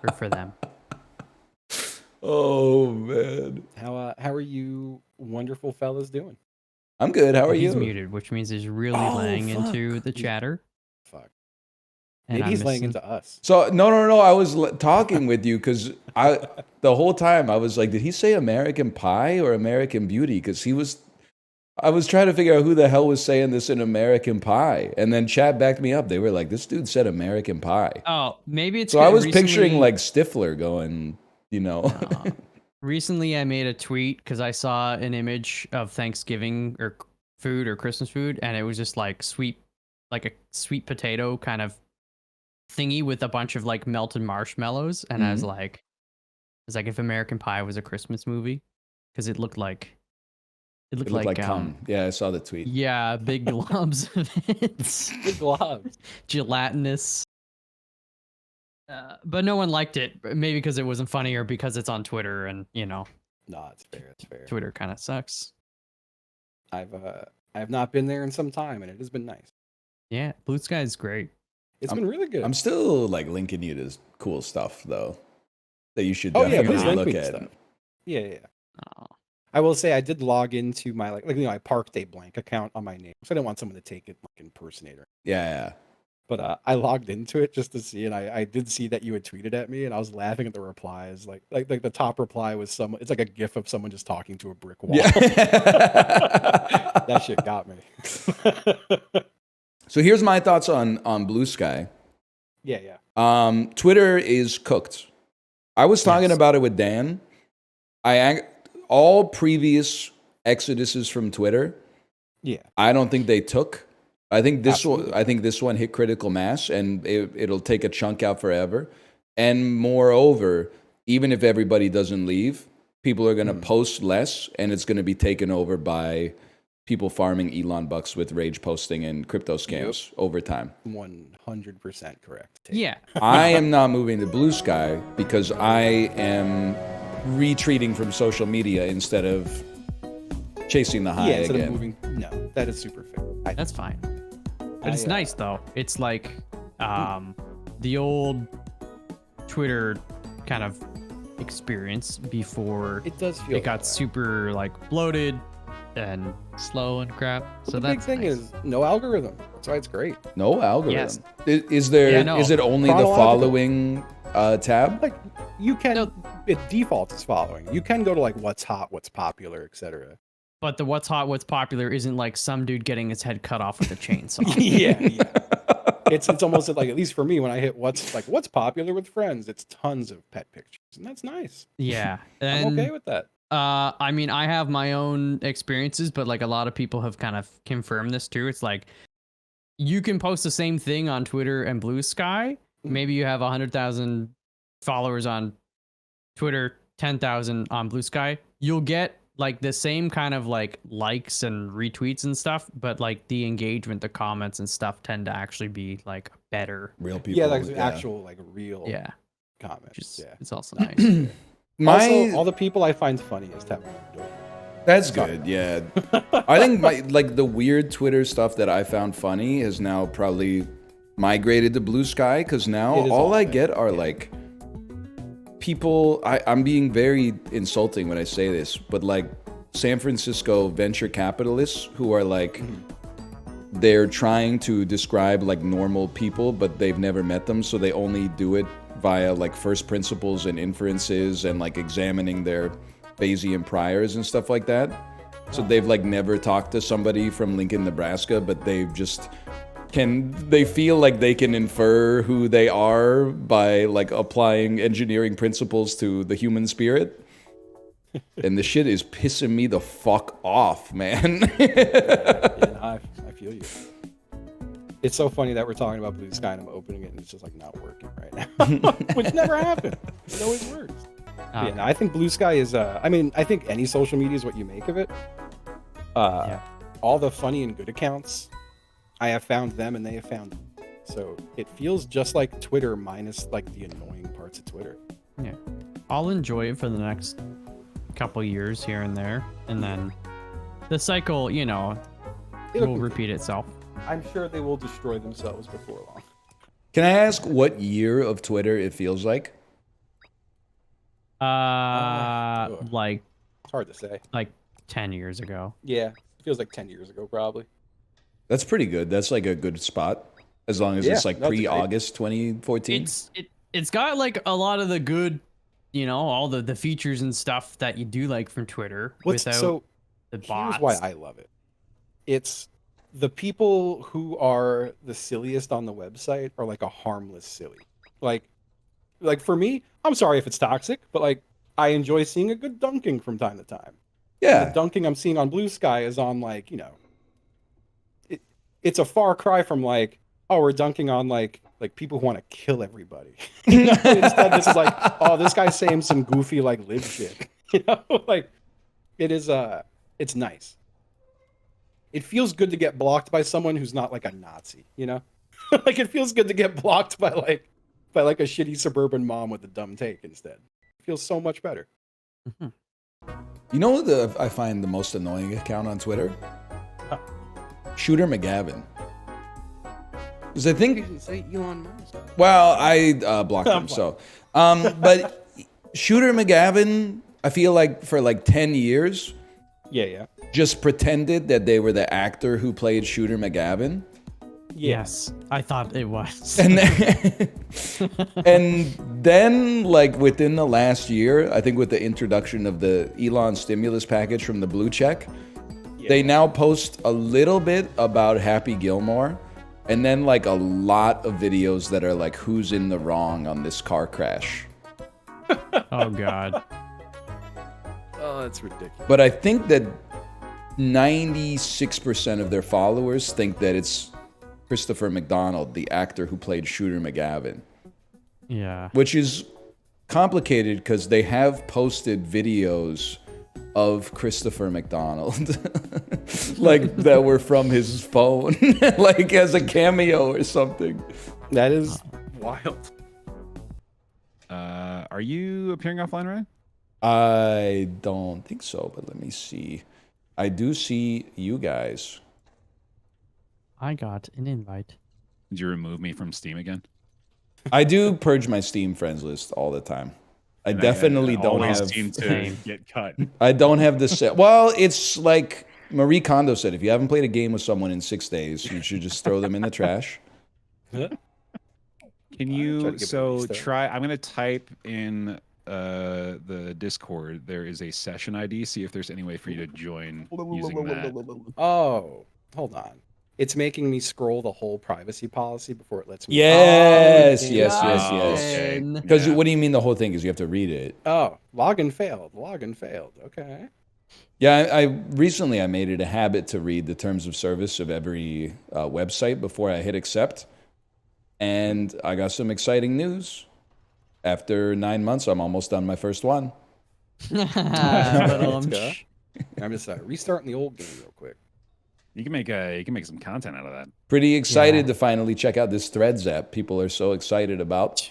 or for them. Oh man. How are you wonderful fellas doing? I'm good. How are you? He's muted, which means he's really laying into the chatter. Fuck. And Maybe I'm he's laying missing- into us. So no. I was talking with you because the whole time I was like, did he say American Pie or American Beauty? Because I was trying to figure out who the hell was saying this in American Pie, and then chat backed me up. They were like, this dude said American Pie. Oh, maybe it's. So I was recently- picturing like Stifler going, you know. Recently, I made a tweet because I saw an image of Thanksgiving or food or Christmas food, and it was just like a sweet potato kind of thingy with a bunch of like melted marshmallows, and I was like, if American Pie was a Christmas movie, because it looked like It looked like cum. Yeah, I saw the tweet. Yeah, big globs of it. Big globs. Gelatinous. But no one liked it. Maybe because it wasn't funny or because it's on Twitter, and No, it's fair. It's fair. Twitter kind of sucks. I have not been there in some time, and it has been nice. Yeah, Blue Sky is great. It's been really good. I'm still like linking you to cool stuff though that you should Oh yeah, definitely please link look me to at. stuff. Yeah. Oh. I will say I did log into my I parked a blank account on my name, so I didn't want someone to take it like impersonator. Yeah. But I logged into it just to see, and I did see that you had tweeted at me, and I was laughing at the replies. Like the top reply was someone. It's like a gif of someone just talking to a brick wall. Yeah. That shit got me. So here's my thoughts on Blue Sky. Yeah. Twitter is cooked. I was talking about it with Dan. All previous exoduses from Twitter. Yeah. I don't think they took. I think this Absolutely. one. I think this one hit critical mass, and it'll take a chunk out forever. And moreover, even if everybody doesn't leave, people are going to post less, and it's going to be taken over by people farming Elon bucks with rage posting and crypto scams over time. 100% correct. Yeah. I am not moving to Blue Sky because I am retreating from social media instead of chasing the high Instead again. of moving. No, that is super fair. That's fine. But it's nice though. It's like the old Twitter kind of experience before It does feel it got that way. super like bloated and slow and crap. So The that's big thing nice. is no algorithm. That's why it's great. No algorithm. Yes. Is there? Yeah, no. Is it only the Chronological. following tab? Like you can. It defaults is following. You can go to like what's hot, what's popular, etc. But the what's hot, what's popular isn't like some dude getting his head cut off with a chainsaw. yeah. It's almost like, at least for me, when I hit what's popular with friends, it's tons of pet pictures, and that's nice. Yeah. I'm And, okay with that. I mean, I have my own experiences, but like a lot of people have kind of confirmed this too. It's like you can post the same thing on Twitter and Blue Sky. Maybe you have 100,000 followers on Twitter, 10,000 on Blue Sky. You'll get like the same kind of like likes and retweets and stuff, but like the engagement, the comments and stuff tend to actually be like better. Real people. Yeah, like actual like real Yeah. comments. Yeah. It's also nice. My Also, all the people I find funniest have moved over. that's good. Yeah, I think the weird Twitter stuff that I found funny has now probably migrated to Blue Sky because now It is all I there. get are like people. I'm being very insulting when I say this, but like San Francisco venture capitalists who are like. They're trying to describe like normal people, but they've never met them, so they only do it via like first principles and inferences and like examining their Bayesian priors and stuff like that. So they've like never talked to somebody from Lincoln, Nebraska, but they've just they feel like they can infer who they are by like applying engineering principles to the human spirit. And the shit is pissing me the fuck off, man. Yeah, I feel you. It's so funny that we're talking about Blue Sky and I'm opening it and it's just like not working right now, which never happened. It always works. Yeah, no, I think Blue Sky is. I mean, I think any social media is what you make of it. All the funny and good accounts, I have found them and they have found me. So it feels just like Twitter minus like the annoying parts of Twitter. Yeah. I'll enjoy it for the next couple years here and there, and then the cycle, you know, will repeat itself. I'm sure they will destroy themselves before long. Can I ask what year of Twitter it feels like? Like It's hard to say. like 10 years ago. Yeah, it feels like 10 years ago, probably. That's pretty good. That's like a good spot. As long as it's like that's great. pre-August 2014. It's got like a lot of the good, you know, all the features and stuff that you do like from Twitter without the bots. Here's why I love it. It's the people who are the silliest on the website are like a harmless silly. Like for me, I'm sorry if it's toxic, but like I enjoy seeing a good dunking from time to time. Yeah. The dunking I'm seeing on BlueSky is on like, you know, it's a far cry from like, oh, we're dunking on like people who want to kill everybody. Instead, this is like, oh, this guy's saying some goofy like lib shit. You know, like it is. It's nice. It feels good to get blocked by someone who's not like a Nazi. You know, like it feels good to get blocked by like a shitty suburban mom with a dumb take instead. It feels so much better. You know what I find the most annoying account on Twitter? Shooter McGavin. Because I think... You didn't say Elon Musk. Well, I blocked him, so... but Shooter McGavin, I feel like for like 10 years... Yeah. Just pretended that they were the actor who played Shooter McGavin. Yes, I thought it was. And then, like, within the last year, I think with the introduction of the Elon stimulus package from the Blue Check, they now post a little bit about Happy Gilmore, and then, like, a lot of videos that are like, who's in the wrong on this car crash. Oh, God. Oh, that's ridiculous. But I think that 96% of their followers think that it's Christopher McDonald, the actor who played Shooter McGavin. Yeah. Which is complicated because they have posted videos of Christopher McDonald like that were from his phone, like as a cameo or something. That is wild. Are you appearing offline, Ryan? I don't think so, but let me see. I do see you guys. I got an invite. Did you remove me from Steam again? I do purge my Steam friends list all the time. I definitely don't have seem to get cut. I don't have this set. Well, it's like Marie Kondo said, if you haven't played a game with someone in 6 days, you should just throw them in the trash. Can you try I'm gonna type in the Discord. There is a session ID. See if there's any way for you to join using that. Oh, hold on. It's making me scroll the whole privacy policy before it lets me. Yes. Okay. Because what do you mean the whole thing is you have to read it? Oh, login failed. Login failed. Okay. Yeah, I recently I made it a habit to read the terms of service of every website before I hit accept. And I got some exciting news. After 9 months, I'm almost done my first one. I'm just restarting the old game real quick. You can make some content out of that. Pretty excited to finally check out this Threads app. People are so excited about.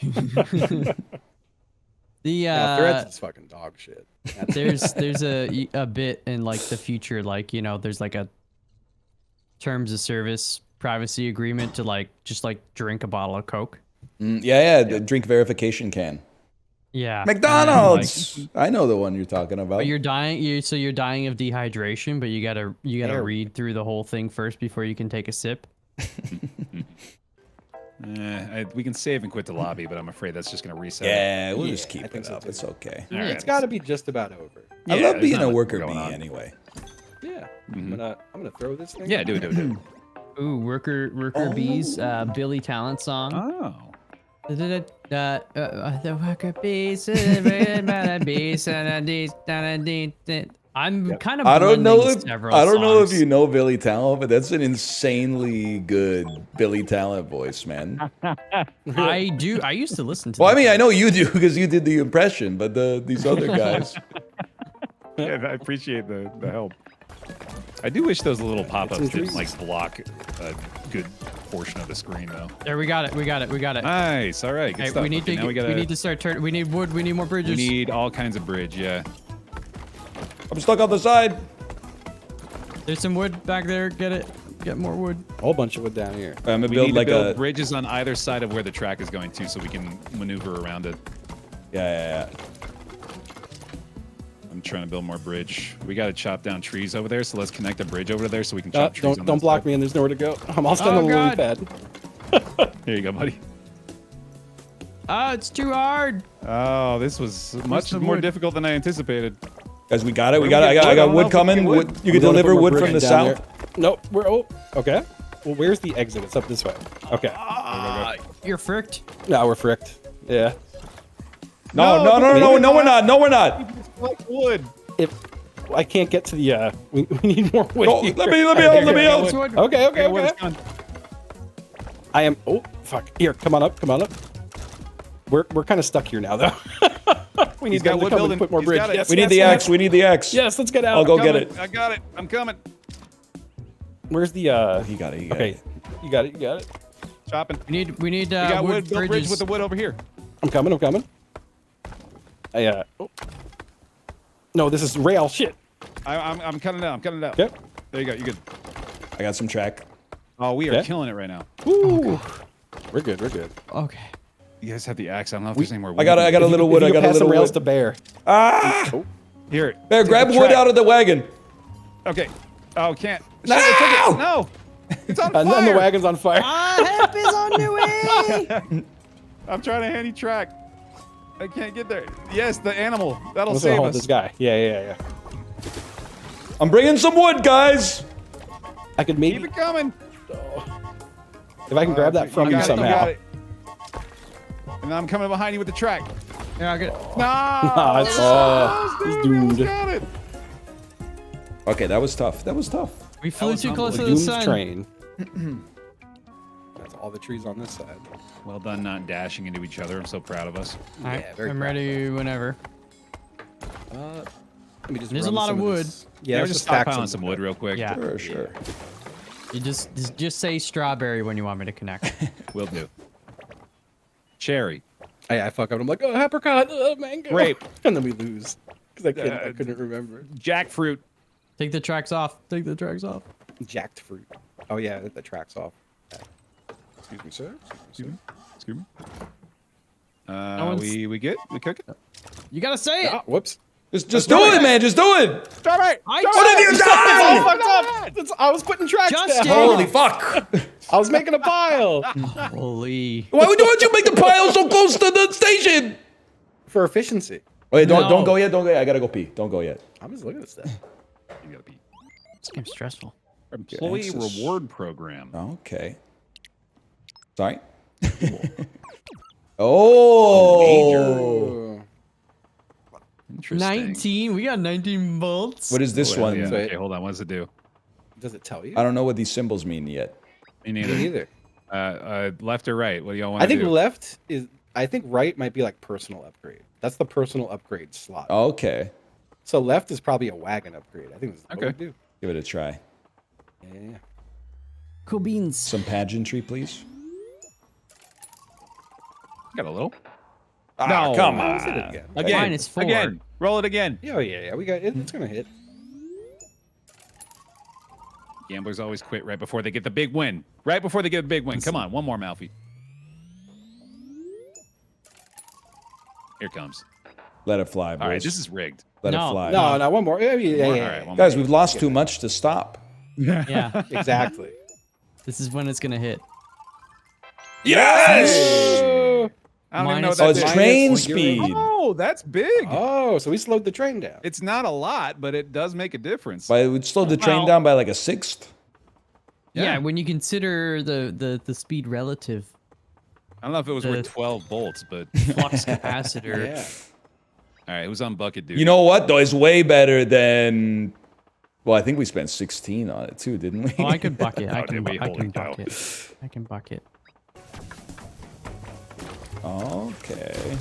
Threads is fucking dog shit. There's a bit in like the future, like, you know, there's like a terms of service privacy agreement to like just like drink a bottle of Coke. The drink verification can. Yeah. McDonald's. Like, I know the one you're talking about. But you're dying of dehydration, but you gotta read through the whole thing first before you can take a sip. We can save and quit the lobby, but I'm afraid that's just gonna reset. Yeah, we'll just keep it up. It's okay. Right, it's got to be just about over. I love being a worker bee anyway. Yeah, I'm gonna throw this thing. Yeah, do it. Ooh, worker bees, Billy Talent song. Oh. The worker bees, I'm kind of. I don't know songs. if you know Billy Talent, but that's an insanely good Billy Talent voice, man. I do. I used to listen to. Well, I mean, I know you do because you did the impression, but these other guys. Yeah, I appreciate the help. I do wish those little pop-ups some didn't trees. like block a good portion of the screen though. There, we got it. We got it. We got it. Nice. All right. Good Hey, stuff. we need Okay, to. now We gotta, need to start turning. We need wood. We need more We bridges. need all kinds of bridge. Yeah. I'm stuck on the side. There's some wood back there. Get it. Get more wood. A whole bunch of wood down here. I'm gonna We build need like to build a. bridges on either side of where the track is going to, so we can maneuver around it. Yeah. I'm trying to build more bridge. We got to chop down trees over there, so let's connect a bridge over there so we can chop trees. Don't block me, and there's nowhere to go. I'm all standing on the lily pad. Here you go, buddy. Ah, it's too hard. Oh, this was much the more wood? difficult than I anticipated. Guys, we got it. We Where got do it. we I get got wood? wood coming. Wood. You can deliver wood from the south. Nope. Okay. Well, where's the exit? It's up this way. Okay. You're fricked. No, we're fricked. Yeah. No, we're not. No, we're not. Like wood. If I can't get to the, we need more wood. No, here. let me help. Okay. I am. Oh, fuck. Here, come on up. We're kind of stuck here now, though. We need them to come and put more bridge. Yes, We need the axe. We need the axe. Yes, let's get out. I'll go get it. I got it. I'm coming. Where's the? He got it. Okay, you got it. Chopping. We need. We got wood wood. Build bridge bridges. with the wood over here. I'm coming. No, this is rail. Shit. I'm cutting it out. Yep. There you go. You're good. I got some track. Oh, we are Okay. killing it right now. Woo. We're good. Okay. You guys have the axe. I don't know if there's any more wood. I got a little wood. I got a little rails wood. to bear. Ah! Here. Bear, take grab the wood track. out of the wagon. Okay. Oh, can't. No! Shit, I took it. No. It's on And fire. then the wagon's on fire. Help is on the way. I'm trying to handy track. I can't get there. Yes, the animal. That'll Let's save hold us. this guy. Yeah. I'm bringing some wood, guys. I could maybe Keep it coming. if I can grab that from you got it, somehow. got it. And I'm coming behind you with the track. Yeah, I get it. No. He's doomed. Got it. Okay, that was tough. We flew was too close to the Doomed sun. train. That's all the trees on this side. Well done, not dashing into each other. I'm so proud of us. All right, Yeah, very I'm proud ready whenever. Let me just There's a run lot some of wood. this. Yeah, We're let's just stack stockpiling some wood real quick. Yeah. Sure. You just say strawberry when you want me to connect. Will do. Cherry. I fuck up. I'm like, oh, apricot, mango. Grape. And then we lose because I couldn't remember. Jackfruit. Take the tracks off. Jacked fruit. Oh yeah, the track's off. Excuse me, sir. Excuse me. one's- We good? We cooking? You gotta say it. Ah, whoops. Just do it, man. Just do it. Strawberry. What have you done? I was putting tracks Justin! down. Holy fuck. I was making a pile Holy. Why would you make the pile so close to the station? for efficiency. Wait, don't No. go yet. Don't go yet. I gotta go pee. Don't go yet. I'm just looking at this stuff. You gotta be. This game's stressful. Employee access. reward program. Okay. Sorry. Oh. Interesting. 19. We got 19 volts. What is this one? Yeah. Wait. Okay, hold on. What does it do? Does it tell you? I don't know what these symbols mean yet. Me Me neither. neither. Left or right? What do y'all want I to think do? left is. I think right might be like personal upgrade. That's the personal upgrade slot. Okay. So left is probably a wagon upgrade. I think this is what Okay. we do. Give it a try. Yeah. Cool beans. Some pageantry, please. Got a little. No, come Let's hit it on. again. Again. Mine is 4. Again. Roll it again. Yeah. We got it. It's gonna hit. Gamblers always quit right before they get the big win. Right before they get a big win. Come on, one more, Malfi. Here it comes. Let it fly, boys. All right, this is rigged. Let No. it fly. No, one more. Yeah. All right, one Guys, more. we've lost too much to stop. Yeah. Exactly. This is when it's gonna hit. Yes! I don't even know Minus- what Oh, that it's is. train speed. Oh, that's big. Oh, so we slowed the train down. It's not a lot, but it does make a difference. But it would slow the train Well- down by like a sixth. Yeah. When you consider the speed relative I don't know if it was worth the- 12 volts, but flux capacitor. Yeah. all right, who's on bucket duty? You know what, though? It's way better than... Well, I think we spent 16 on it, too, didn't we? Oh, I could bucket. I Oh, can, did we? I Holy can cow. bucket. I can bucket. Okay.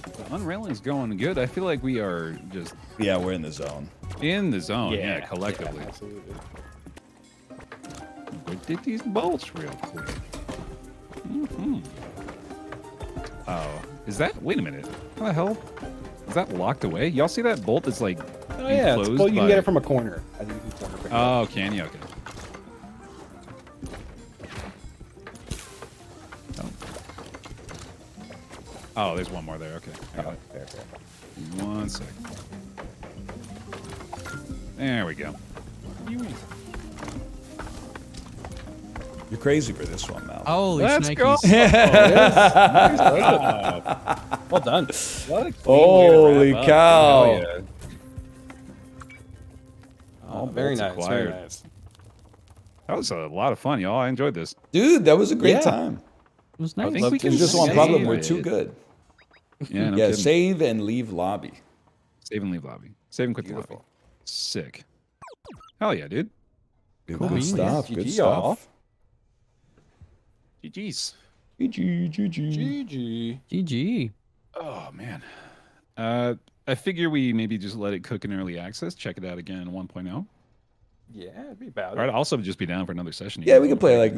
The unrailing's going good. I feel like we are just Yeah, we're in the zone. In the zone, yeah, collectively. Yeah, absolutely. Go get these bolts real quick. Oh, is that? Wait a minute. How the hell? Is that locked away? Y'all see that bolt that's like Oh yeah, enclosed well, you can get by- it from a corner. I think you can corner pick it up. Oh, can you? Okay. Oh, there's one more there. Okay. I got it. Fair. 1 sec. There we go. You're crazy for this one, Mal. Holy Let's shnikes. go. Well done. What a clean way to Holy wrap up. cow. Hell yeah. Oh, very bolts nice. acquired. Very nice. That was a lot of fun, y'all. I enjoyed this. Dude, that was a great Yeah. time. It was I nice. think we can There's just one save problem. We're it. too good. Yeah, no Yeah, kidding. save and leave lobby. Save and leave lobby. Save and quit the lobby. Sick. Hell yeah, dude. Dude, Cool good beans. stuff. Good GG, y'all. stuff. GG's. GG. GG. Oh man. I figure we maybe just let it cook in early access. Check it out again in 1.0. Yeah, it'd be about All right. it. Also, just be down for another session. Yeah, we could play like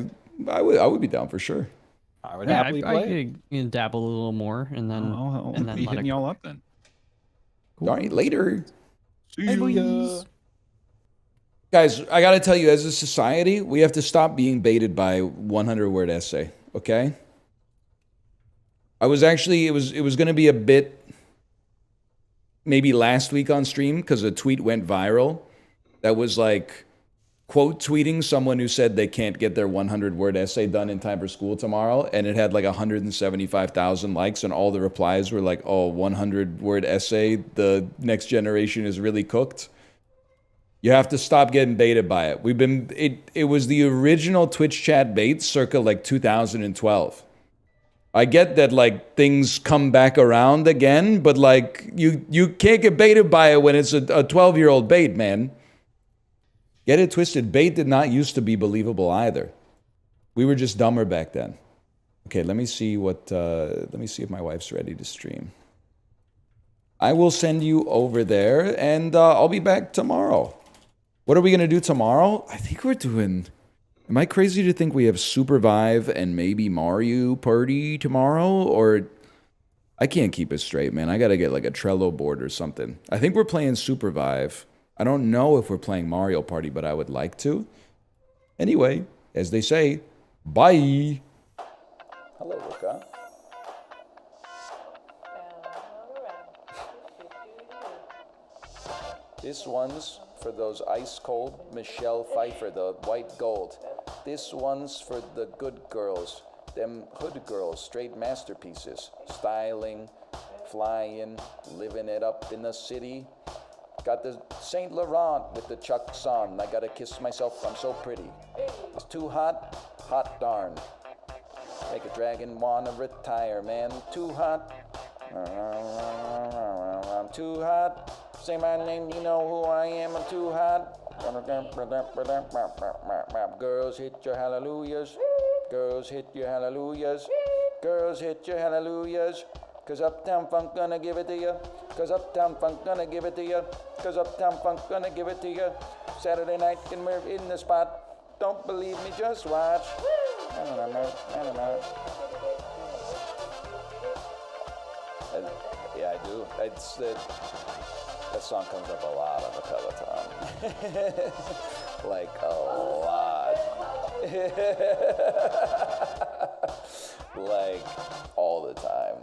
I would be down for sure. I would Yeah, happily I play. could dabble a little more and then I'll and then be let hitting it y'all up then. All right, later. See boys. Guys, I got to tell you, as a society, we have to stop being baited by 100-word essay, okay? I was actually, it was going to be a bit, maybe last week on stream, because a tweet went viral that was like, quote tweeting someone who said they can't get their 100-word essay done in time for school tomorrow, and it had like 175,000 likes, and all the replies were like, oh, 100-word essay, the next generation is really cooked. You have to stop getting baited by it. It was the original Twitch chat bait circa like 2012. I get that like things come back around again, but like you can't get baited by it when it's a 12-year-old bait, man. Get it twisted. Bait did not used to be believable either. We were just dumber back then. Okay, let me see if my wife's ready to stream. I will send you over there, and I'll be back tomorrow. What are we going to do tomorrow? I think we're doing... Am I crazy to think we have Supervive and maybe Mario Party tomorrow? Or... I can't keep it straight, man. I got to get like a Trello board or something. I think we're playing Supervive. I don't know if we're playing Mario Party, but I would like to. Anyway, as they say, bye. Hello, Luca. This one's for those ice cold Michelle Pfeiffer, the white gold. This one's for the good girls, them hood girls, straight masterpieces. Styling, flying, living it up in the city. Got the Saint Laurent with the Chucks on. I gotta kiss myself, I'm so pretty. It's too hot, hot darn. Make a dragon wanna retire, man. Too hot. I'm too hot. Say my name, you know who I am. I'm too hot. Girls hit your hallelujahs. Girls hit your hallelujahs. Girls hit your hallelujahs. Cause Uptown Funk gonna give it to you. Cause Uptown Funk gonna give it to you. Cause Uptown Funk gonna give it to you. Saturday night and we're in the spot. Don't believe me, just watch. I don't know. Yeah, I do. That song comes up a lot on the Peloton. Like a lot. Like all the time.